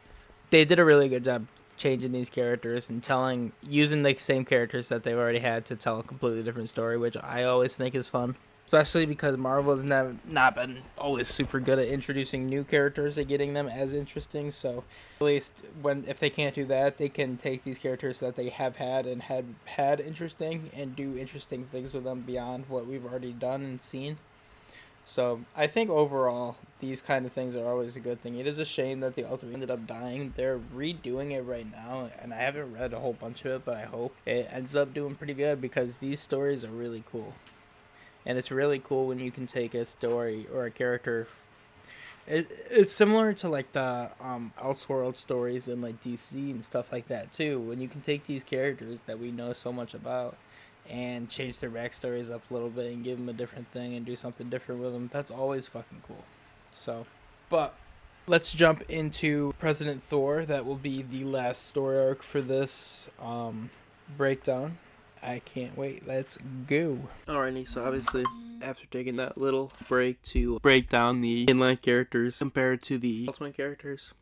They did a really good job changing these characters and using the same characters that they've already had to tell a completely different story, which I always think is fun. Especially because Marvel has not been always super good at introducing new characters and getting them as interesting. So at least if they can't do that, they can take these characters that they have had and had interesting and do interesting things with them beyond what we've already done and seen. So I think overall, these kind of things are always a good thing. It is a shame that the Ultimate ended up dying. They're redoing it right now, and I haven't read a whole bunch of it, but I hope it ends up doing pretty good because these stories are really cool. And it's really cool when you can take a story or a character. It's similar to like the Elseworld stories in like DC and stuff like that too. When you can take these characters that we know so much about and change their backstories up a little bit and give them a different thing and do something different with them, that's always fucking cool. So, but let's jump into President Thor. That will be the last story arc for this breakdown. I can't wait. Let's go. Alrighty, so obviously, after taking that little break to break down the inline characters compared to the Ultimate characters,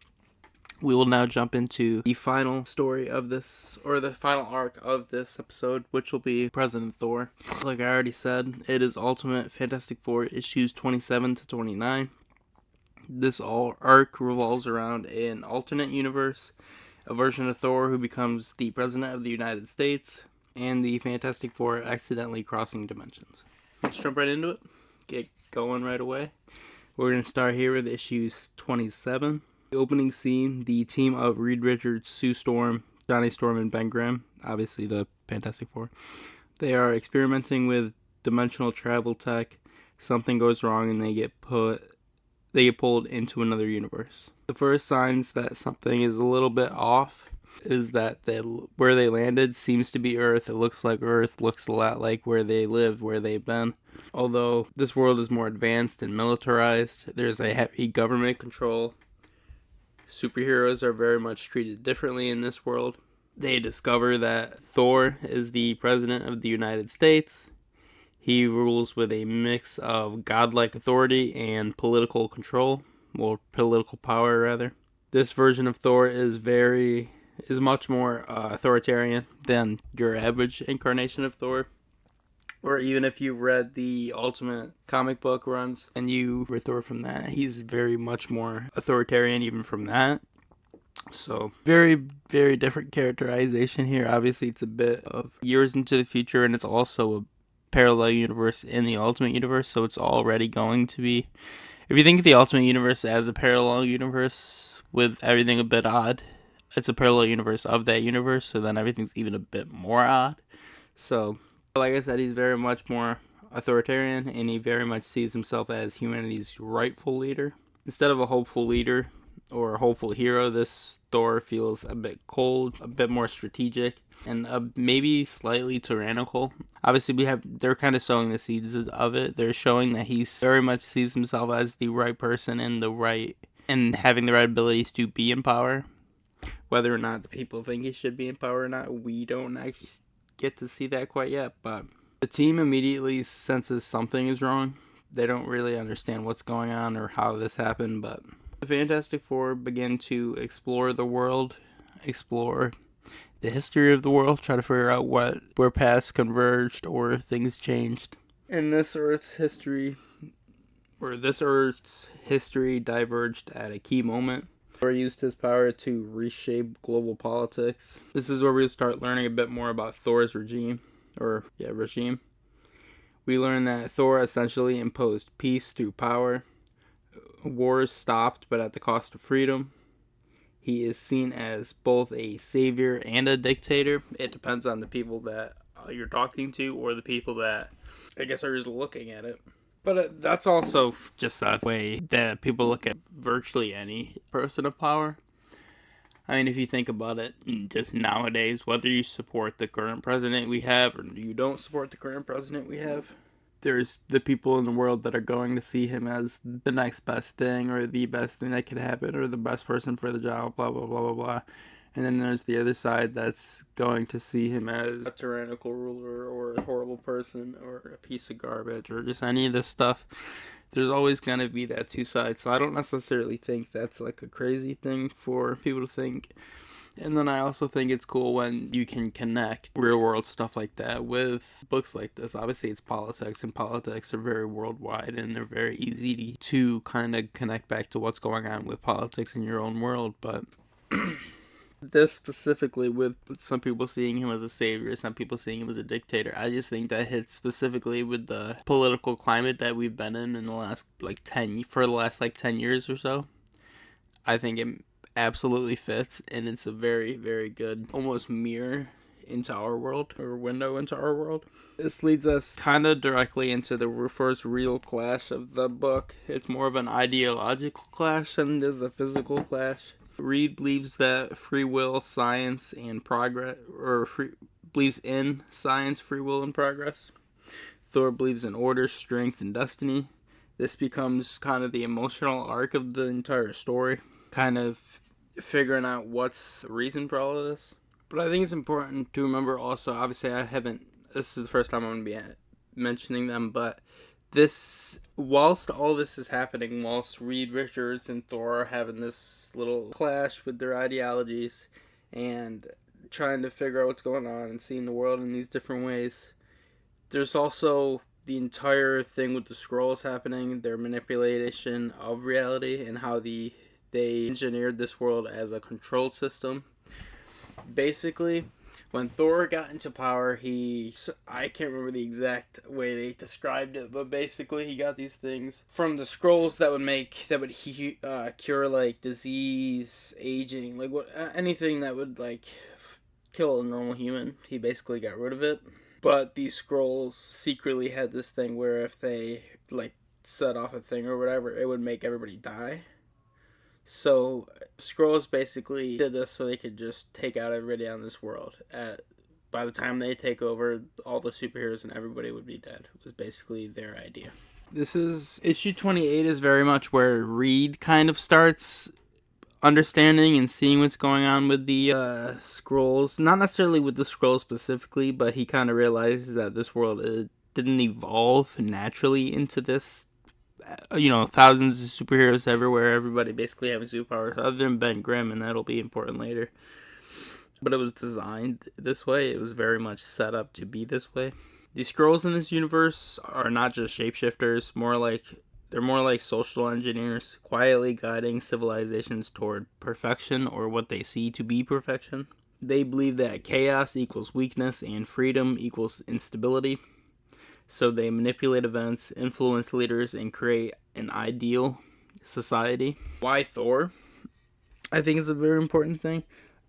we will now jump into the final story of this, or the final arc of this episode, which will be President Thor. Like I already said, it is Ultimate Fantastic Four issues 27 to 29. This arc revolves around an alternate universe, a version of Thor who becomes the President of the United States, and the Fantastic Four accidentally crossing dimensions. Let's jump right into it. Get going right away. We're going to start here with issues 27. The opening scene, the team of Reed Richards, Sue Storm, Johnny Storm, and Ben Grimm, obviously the Fantastic Four, they are experimenting with dimensional travel tech. Something goes wrong and they get pulled into another universe. The first signs that something is a little bit off is that where they landed seems to be Earth. It looks like Earth, looks a lot like where they live, where they've been. Although this world is more advanced and militarized, there's a heavy government control. Superheroes are very much treated differently in this world. They discover that Thor is the President of the United States. He rules with a mix of godlike authority and political control, or political power rather. This version of Thor is much more authoritarian than your average incarnation of Thor. Or even if you read the Ultimate comic book runs and you read Thor from that, he's very much more authoritarian even from that. So, very, very different characterization here. Obviously, it's a bit of years into the future, and it's also a parallel universe in the Ultimate Universe, so it's already going to be... If you think of the Ultimate Universe as a parallel universe with everything a bit odd, it's a parallel universe of that universe, so then everything's even a bit more odd. So, like I said, he's very much more authoritarian, and he very much sees himself as humanity's rightful leader. Instead of a hopeful leader or a hopeful hero, this Thor feels a bit cold, a bit more strategic, and maybe slightly tyrannical. Obviously, they're kind of sowing the seeds of it. They're showing that he very much sees himself as the right person and having the right abilities to be in power. Whether or not the people think he should be in power or not, we don't actually get to see that quite yet. But the team immediately senses something is wrong. They don't really understand what's going on or how this happened, but the Fantastic Four begin to explore the world, explore the history of the world, try to figure out where paths converged or things changed. In this Earth's history diverged at a key moment. Thor used his power to reshape global politics. This is where we start learning a bit more about Thor's regime. We learn that Thor essentially imposed peace through power. Wars stopped, but at the cost of freedom. He is seen as both a savior and a dictator. It depends on the people that you're talking to or the people that, I guess, are just looking at it. But that's also just that way that people look at virtually any person of power. I mean, if you think about it, just nowadays, whether you support the current president we have or you don't support the current president we have, there's the people in the world that are going to see him as the next best thing or the best thing that could happen or the best person for the job, blah, blah, blah, blah, blah. And then there's the other side that's going to see him as a tyrannical ruler or a horrible person or a piece of garbage or just any of this stuff. There's always going to be that two sides. So I don't necessarily think that's like a crazy thing for people to think. And then I also think it's cool when you can connect real world stuff like that with books like this. Obviously, it's politics, and politics are very worldwide, and they're very easy to kind of connect back to what's going on with politics in your own world. But this specifically, with some people seeing him as a savior, some people seeing him as a dictator, I just think that hits specifically with the political climate that we've been in the last for the last 10 years or so. I think it absolutely fits, and it's a very, very good almost mirror into our world, or window into our world. This leads us kind of directly into the first real clash of the book. It's more of an ideological clash than it is a physical clash. Reed believes that free will, science, and progress, believes in science, free will, and progress. Thor believes in order, strength, and destiny. This becomes kind of the emotional arc of the entire story, kind of figuring out what's the reason for all of this. But I think it's important to remember also, obviously this is the first time I'm going to be mentioning them, but whilst all this is happening, whilst Reed Richards and Thor are having this little clash with their ideologies and trying to figure out what's going on and seeing the world in these different ways, there's also the entire thing with the scrolls happening, their manipulation of reality, and how they engineered this world as a controlled system. Basically, when Thor got into power, I can't remember the exact way they described it, but basically he got these things from the scrolls that would cure disease, aging, anything that would kill a normal human. He basically got rid of it. But these scrolls secretly had this thing where if they set off a thing or whatever, it would make everybody die. So scrolls basically did this so they could just take out everybody on this world. By the time they take over, all the superheroes and everybody would be dead. It was basically their idea. This is issue 28 is very much where Reed kind of starts understanding and seeing what's going on with the scrolls. Not necessarily with the scrolls specifically, but he kind of realizes that this world didn't evolve naturally into this. Thousands of superheroes everywhere, everybody basically having superpowers, other than Ben Grimm, and that'll be important later. But it was designed this way. It was very much set up to be this way. The scrolls in this universe are not just shapeshifters, they're more like social engineers, quietly guiding civilizations toward perfection, or what they see to be perfection. They believe that chaos equals weakness and freedom equals instability. So they manipulate events, influence leaders, and create an ideal society. Why Thor? I think is a very important thing.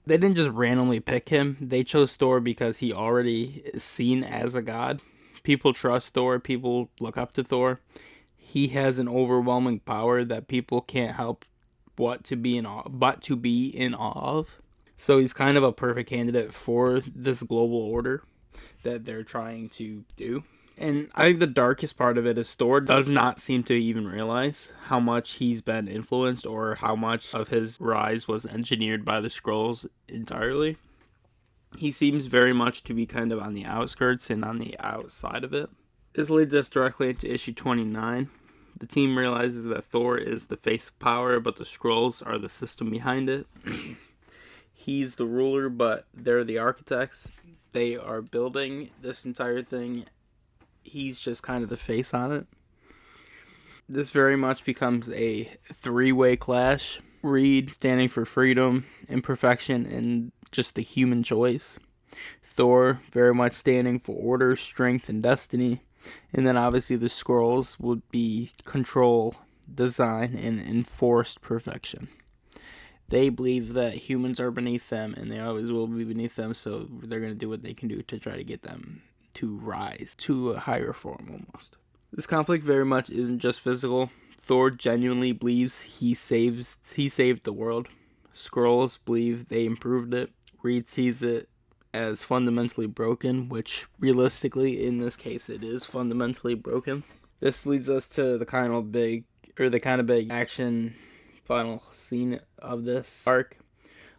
They didn't just randomly pick him. They chose Thor because he already is seen as a god. People trust Thor. People look up to Thor. He has an overwhelming power that people can't help but to be in awe of. So he's kind of a perfect candidate for this global order that they're trying to do. And I think the darkest part of it is Thor does not seem to even realize how much he's been influenced or how much of his rise was engineered by the scrolls entirely. He seems very much to be kind of on the outskirts and on the outside of it. This leads us directly into issue 29. The team realizes that Thor is the face of power, but the scrolls are the system behind it. He's the ruler, but they're the architects. They are building this entire thing. He's just kind of the face on it. This very much becomes a three-way clash. Reed standing for freedom, imperfection, and just the human choice. Thor very much standing for order, strength, and destiny. And then obviously the scrolls would be control, design, and enforced perfection. They believe that humans are beneath them, and they always will be beneath them, so they're going to do what they can do to try to get them to rise to a higher form almost. This conflict very much isn't just physical. Thor genuinely believes he saved the world. Scrolls believe they improved it. Reed sees it as fundamentally broken, which realistically in this case it is fundamentally broken. This leads us to the kind of big action final scene of this arc.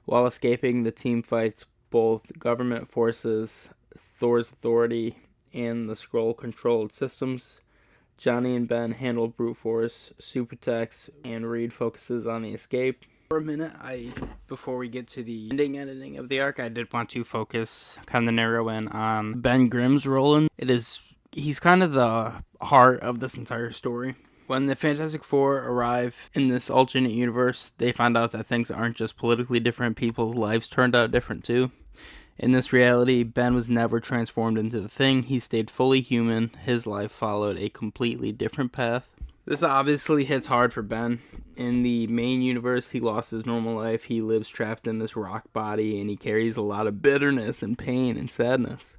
While escaping, the team fights both government forces, Thor's authority, and the Skrull-controlled systems. Johnny and Ben handle brute force, super attacks, and Reed focuses on the escape. For a minute, before we get to the editing of the arc, I did want to focus, kind of narrow in on Ben Grimm's role he's kind of the heart of this entire story. When the Fantastic Four arrive in this alternate universe, they find out that things aren't just politically different, people's lives turned out different too. In this reality, Ben was never transformed into the Thing. He stayed fully human. His life followed a completely different path. This obviously hits hard for Ben. In the main universe, he lost his normal life. He lives trapped in this rock body, and he carries a lot of bitterness and pain and sadness.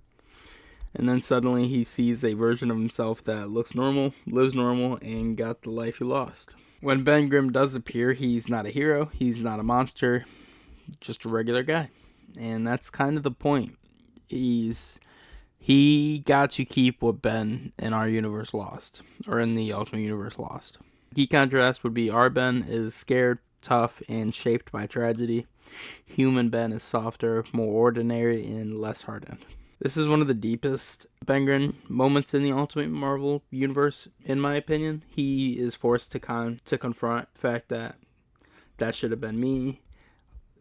And then suddenly he sees a version of himself that looks normal, lives normal, and got the life he lost. When Ben Grimm does appear, he's not a hero, he's not a monster, just a regular guy. And that's kind of the point. He got to keep what Ben in our universe lost, or in the Ultimate Universe lost. Key contrast would be our Ben is scared, tough, and shaped by tragedy. Human Ben is softer, more ordinary, and less hardened. This is one of the deepest Ben Grimm moments in the Ultimate Marvel Universe, in my opinion. He is forced to confront the fact that should have been me.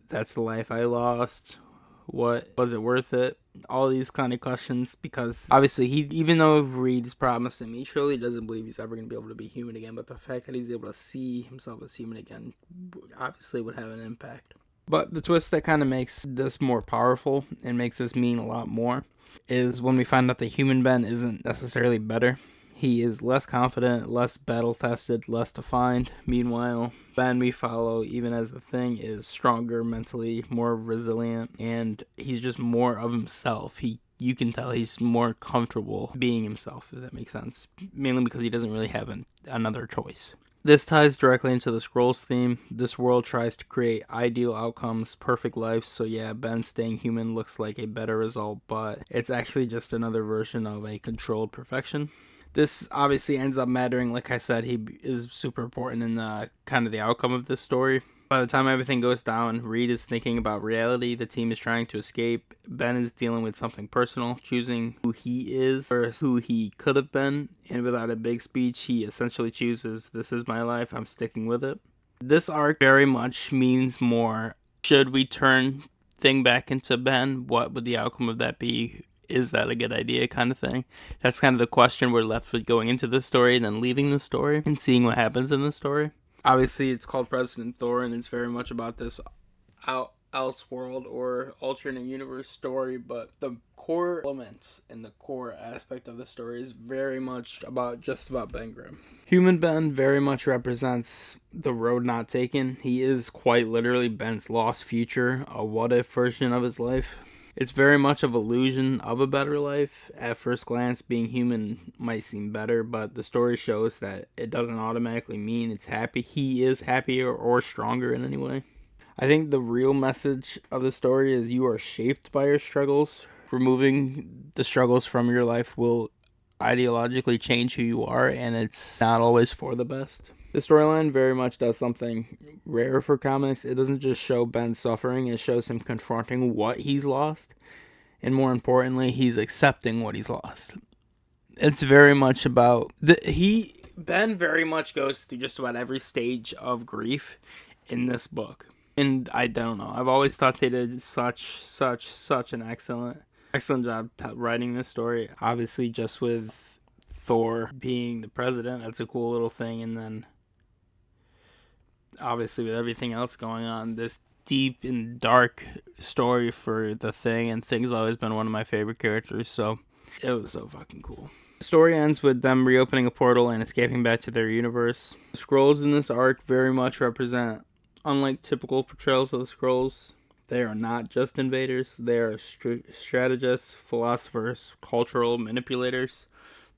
That's the life I lost. What was it worth it? All these kind of questions, because obviously even though Reed's promised him, he surely doesn't believe he's ever going to be able to be human again, but the fact that he's able to see himself as human again obviously would have an impact. But the twist that kind of makes this more powerful and makes this mean a lot more is when we find out that human Ben isn't necessarily better. He is less confident, less battle-tested, less defined. Meanwhile, Ben we follow, even as the Thing, is stronger mentally, more resilient, and he's just more of himself. You can tell he's more comfortable being himself, if that makes sense. Mainly because he doesn't really have another choice. This ties directly into the Scrulls theme. This world tries to create ideal outcomes, perfect lives, so yeah, Ben staying human looks like a better result, but it's actually just another version of a controlled perfection. This obviously ends up mattering. Like I said, he is super important in the kind of the outcome of this story. By the time everything goes down, Reed is thinking about reality. The team is trying to escape. Ben is dealing with something personal, choosing who he is or who he could have been. And without a big speech, he essentially chooses, this is my life, I'm sticking with it. This arc very much means more. Should we turn Thing back into Ben? What would the outcome of that be? Is that a good idea, kind of thing? That's kind of the question we're left with going into this story and then leaving the story and seeing what happens in the story. Obviously, it's called President Thor, and it's very much about this Elseworld or alternate universe story, but the core elements and the core aspect of the story is very much about Ben Grimm. Human Ben very much represents the road not taken. He is quite literally Ben's lost future, a what-if version of his life. It's very much of illusion of a better life. At first glance, being human might seem better, but the story shows that it doesn't automatically mean it's happy. He is happier or stronger in any way. I think the real message of the story is you are shaped by your struggles. Removing the struggles from your life will ideologically change who you are, and it's not always for the best. The storyline very much does something rare for comics. It doesn't just show Ben suffering, it shows him confronting what he's lost, and more importantly, he's accepting what he's lost. It's very much about Ben very much goes through just about every stage of grief in this book. And I don't know, I've always thought they did such an excellent job writing this story. Obviously, just with Thor being the president, that's a cool little thing, and then obviously with everything else going on, this deep and dark story for the Thing, and Thing's always been one of my favorite characters, so it was so fucking cool. The story ends with them reopening a portal and escaping back to their universe. The Scrulls in this arc very much represent, unlike typical portrayals of the Scrulls, they are not just invaders, they are strategists, philosophers, cultural manipulators.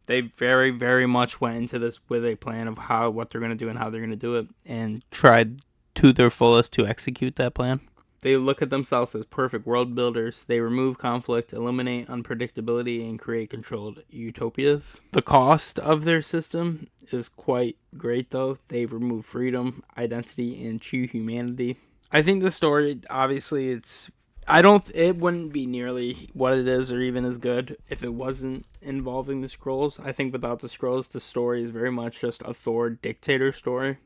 They very, very much went into this with a plan of what they're going to do and how they're going to do it, and tried to their fullest to execute that plan. They look at themselves as perfect world builders. They remove conflict, eliminate unpredictability, and create controlled utopias. The cost of their system is quite great, though. They remove freedom, identity, and true humanity. I think the story, obviously, it wouldn't be nearly what it is or even as good if it wasn't involving the Scrulls. I think without the Scrulls, the story is very much just a Thor dictator story,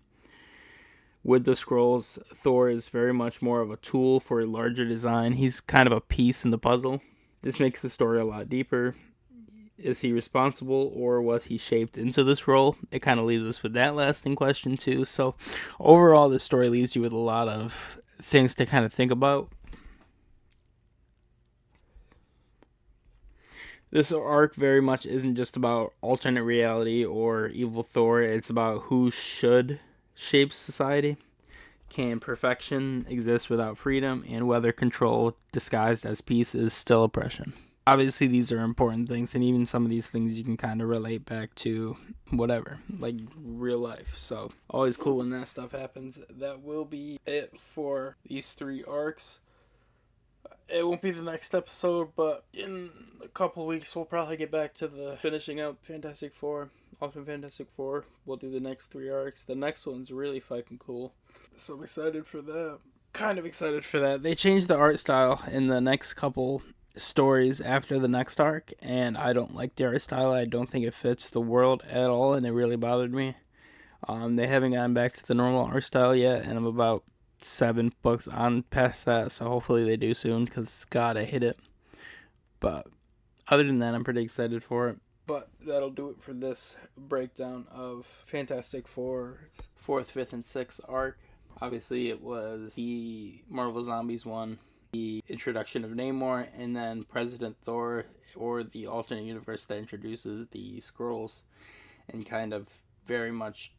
With the scrolls, Thor is very much more of a tool for a larger design. He's kind of a piece in the puzzle. This makes the story a lot deeper. Is he responsible, or was he shaped into this role? It kind of leaves us with that lasting question too. So overall, this story leaves you with a lot of things to kind of think about. This arc very much isn't just about alternate reality or evil Thor. It's about who should shape society. Can perfection exist without freedom? And whether control disguised as peace is still oppression. Obviously, these are important things, and even some of these things you can kind of relate back to whatever, like real life. So always cool when that stuff happens. That will be it for these 3 arcs. It won't be the next episode, but in a couple weeks we'll probably get back to the finishing up Fantastic Four, Ultimate Fantastic Four. We'll do the next 3 arcs. The next one's really fucking cool, so I'm excited for that. Kind of excited for that. They changed the art style in the next couple stories after the next arc, and I don't like the art style. I don't think it fits the world at all, and it really bothered me. They haven't gotten back to the normal art style yet, and I'm about 7 books on past that, so hopefully they do soon, because God, I hit it. But other than that, I'm pretty excited for it. But that'll do it for this breakdown of Fantastic Four's 4th, 5th, and 6th arc. Obviously, it was the Marvel Zombies one, the introduction of Namor, and then President Thor, or the alternate universe that introduces the scrulls, and kind of very much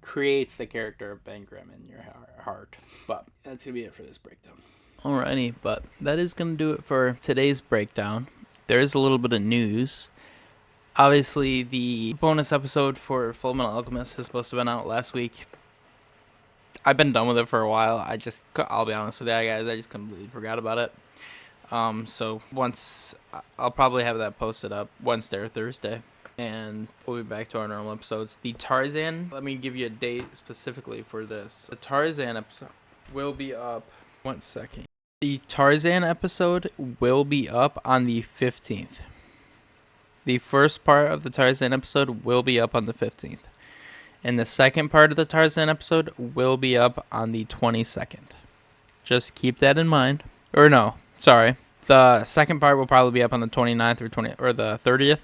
creates the character of Ben Grimm in your heart. But that's going to be it for this breakdown. Alrighty, but that is going to do it for today's breakdown. There is a little bit of news. Obviously, the bonus episode for Fullmetal Alchemist is supposed to have been out last week. I've been done with it for a while. I'll be honest with you guys, I just completely forgot about it. So once, I'll probably have that posted up Wednesday or Thursday, and we'll be back to our normal episodes. The Tarzan, let me give you a date specifically for this. The Tarzan episode will be up, 1 second. The Tarzan episode will be up on the 15th. The first part of the Tarzan episode will be up on the 15th. And the second part of the Tarzan episode will be up on the 22nd. Just keep that in mind. Or no, sorry. The second part will probably be up on the 29th or the 30th.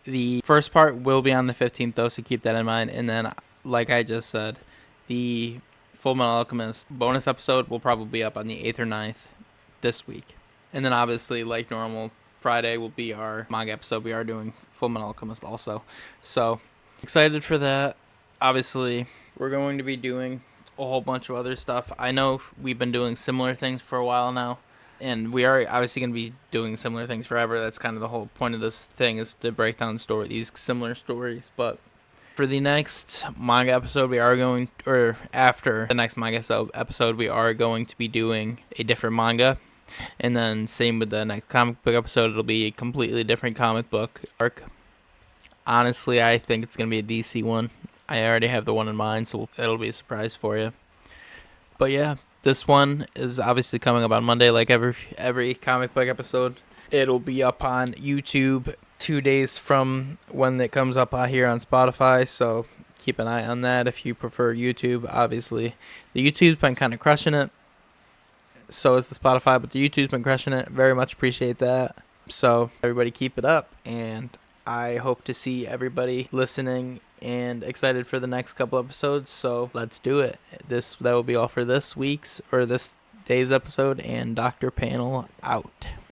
The first part will be on the 15th, though, so keep that in mind. And then, like I just said, the Fullmetal Alchemist bonus episode will probably be up on the 8th or 9th this week. And then, obviously, like normal, Friday will be our manga episode. We are doing Fullmetal Alchemist also. So, excited for that. Obviously, we're going to be doing a whole bunch of other stuff. I know we've been doing similar things for a while now, and we are obviously going to be doing similar things forever. That's kind of the whole point of this thing, is to break down these similar stories. But for the next manga episode, after the next manga episode, we are going to be doing a different manga. And then same with the next comic book episode, it'll be a completely different comic book arc. Honestly, I think it's going to be a DC one. I already have the one in mind, so it'll be a surprise for you. But yeah, this one is obviously coming up on Monday, like every comic book episode. It'll be up on YouTube 2 days from when it comes up here on Spotify, so keep an eye on that if you prefer YouTube. Obviously, the YouTube's been kind of crushing it. So is the Spotify, but the YouTube's been crushing it. Very much appreciate that. So everybody keep it up, and I hope to see everybody listening and excited for the next couple episodes. So let's do it. That will be all for this day's episode, and Dr. Panel out.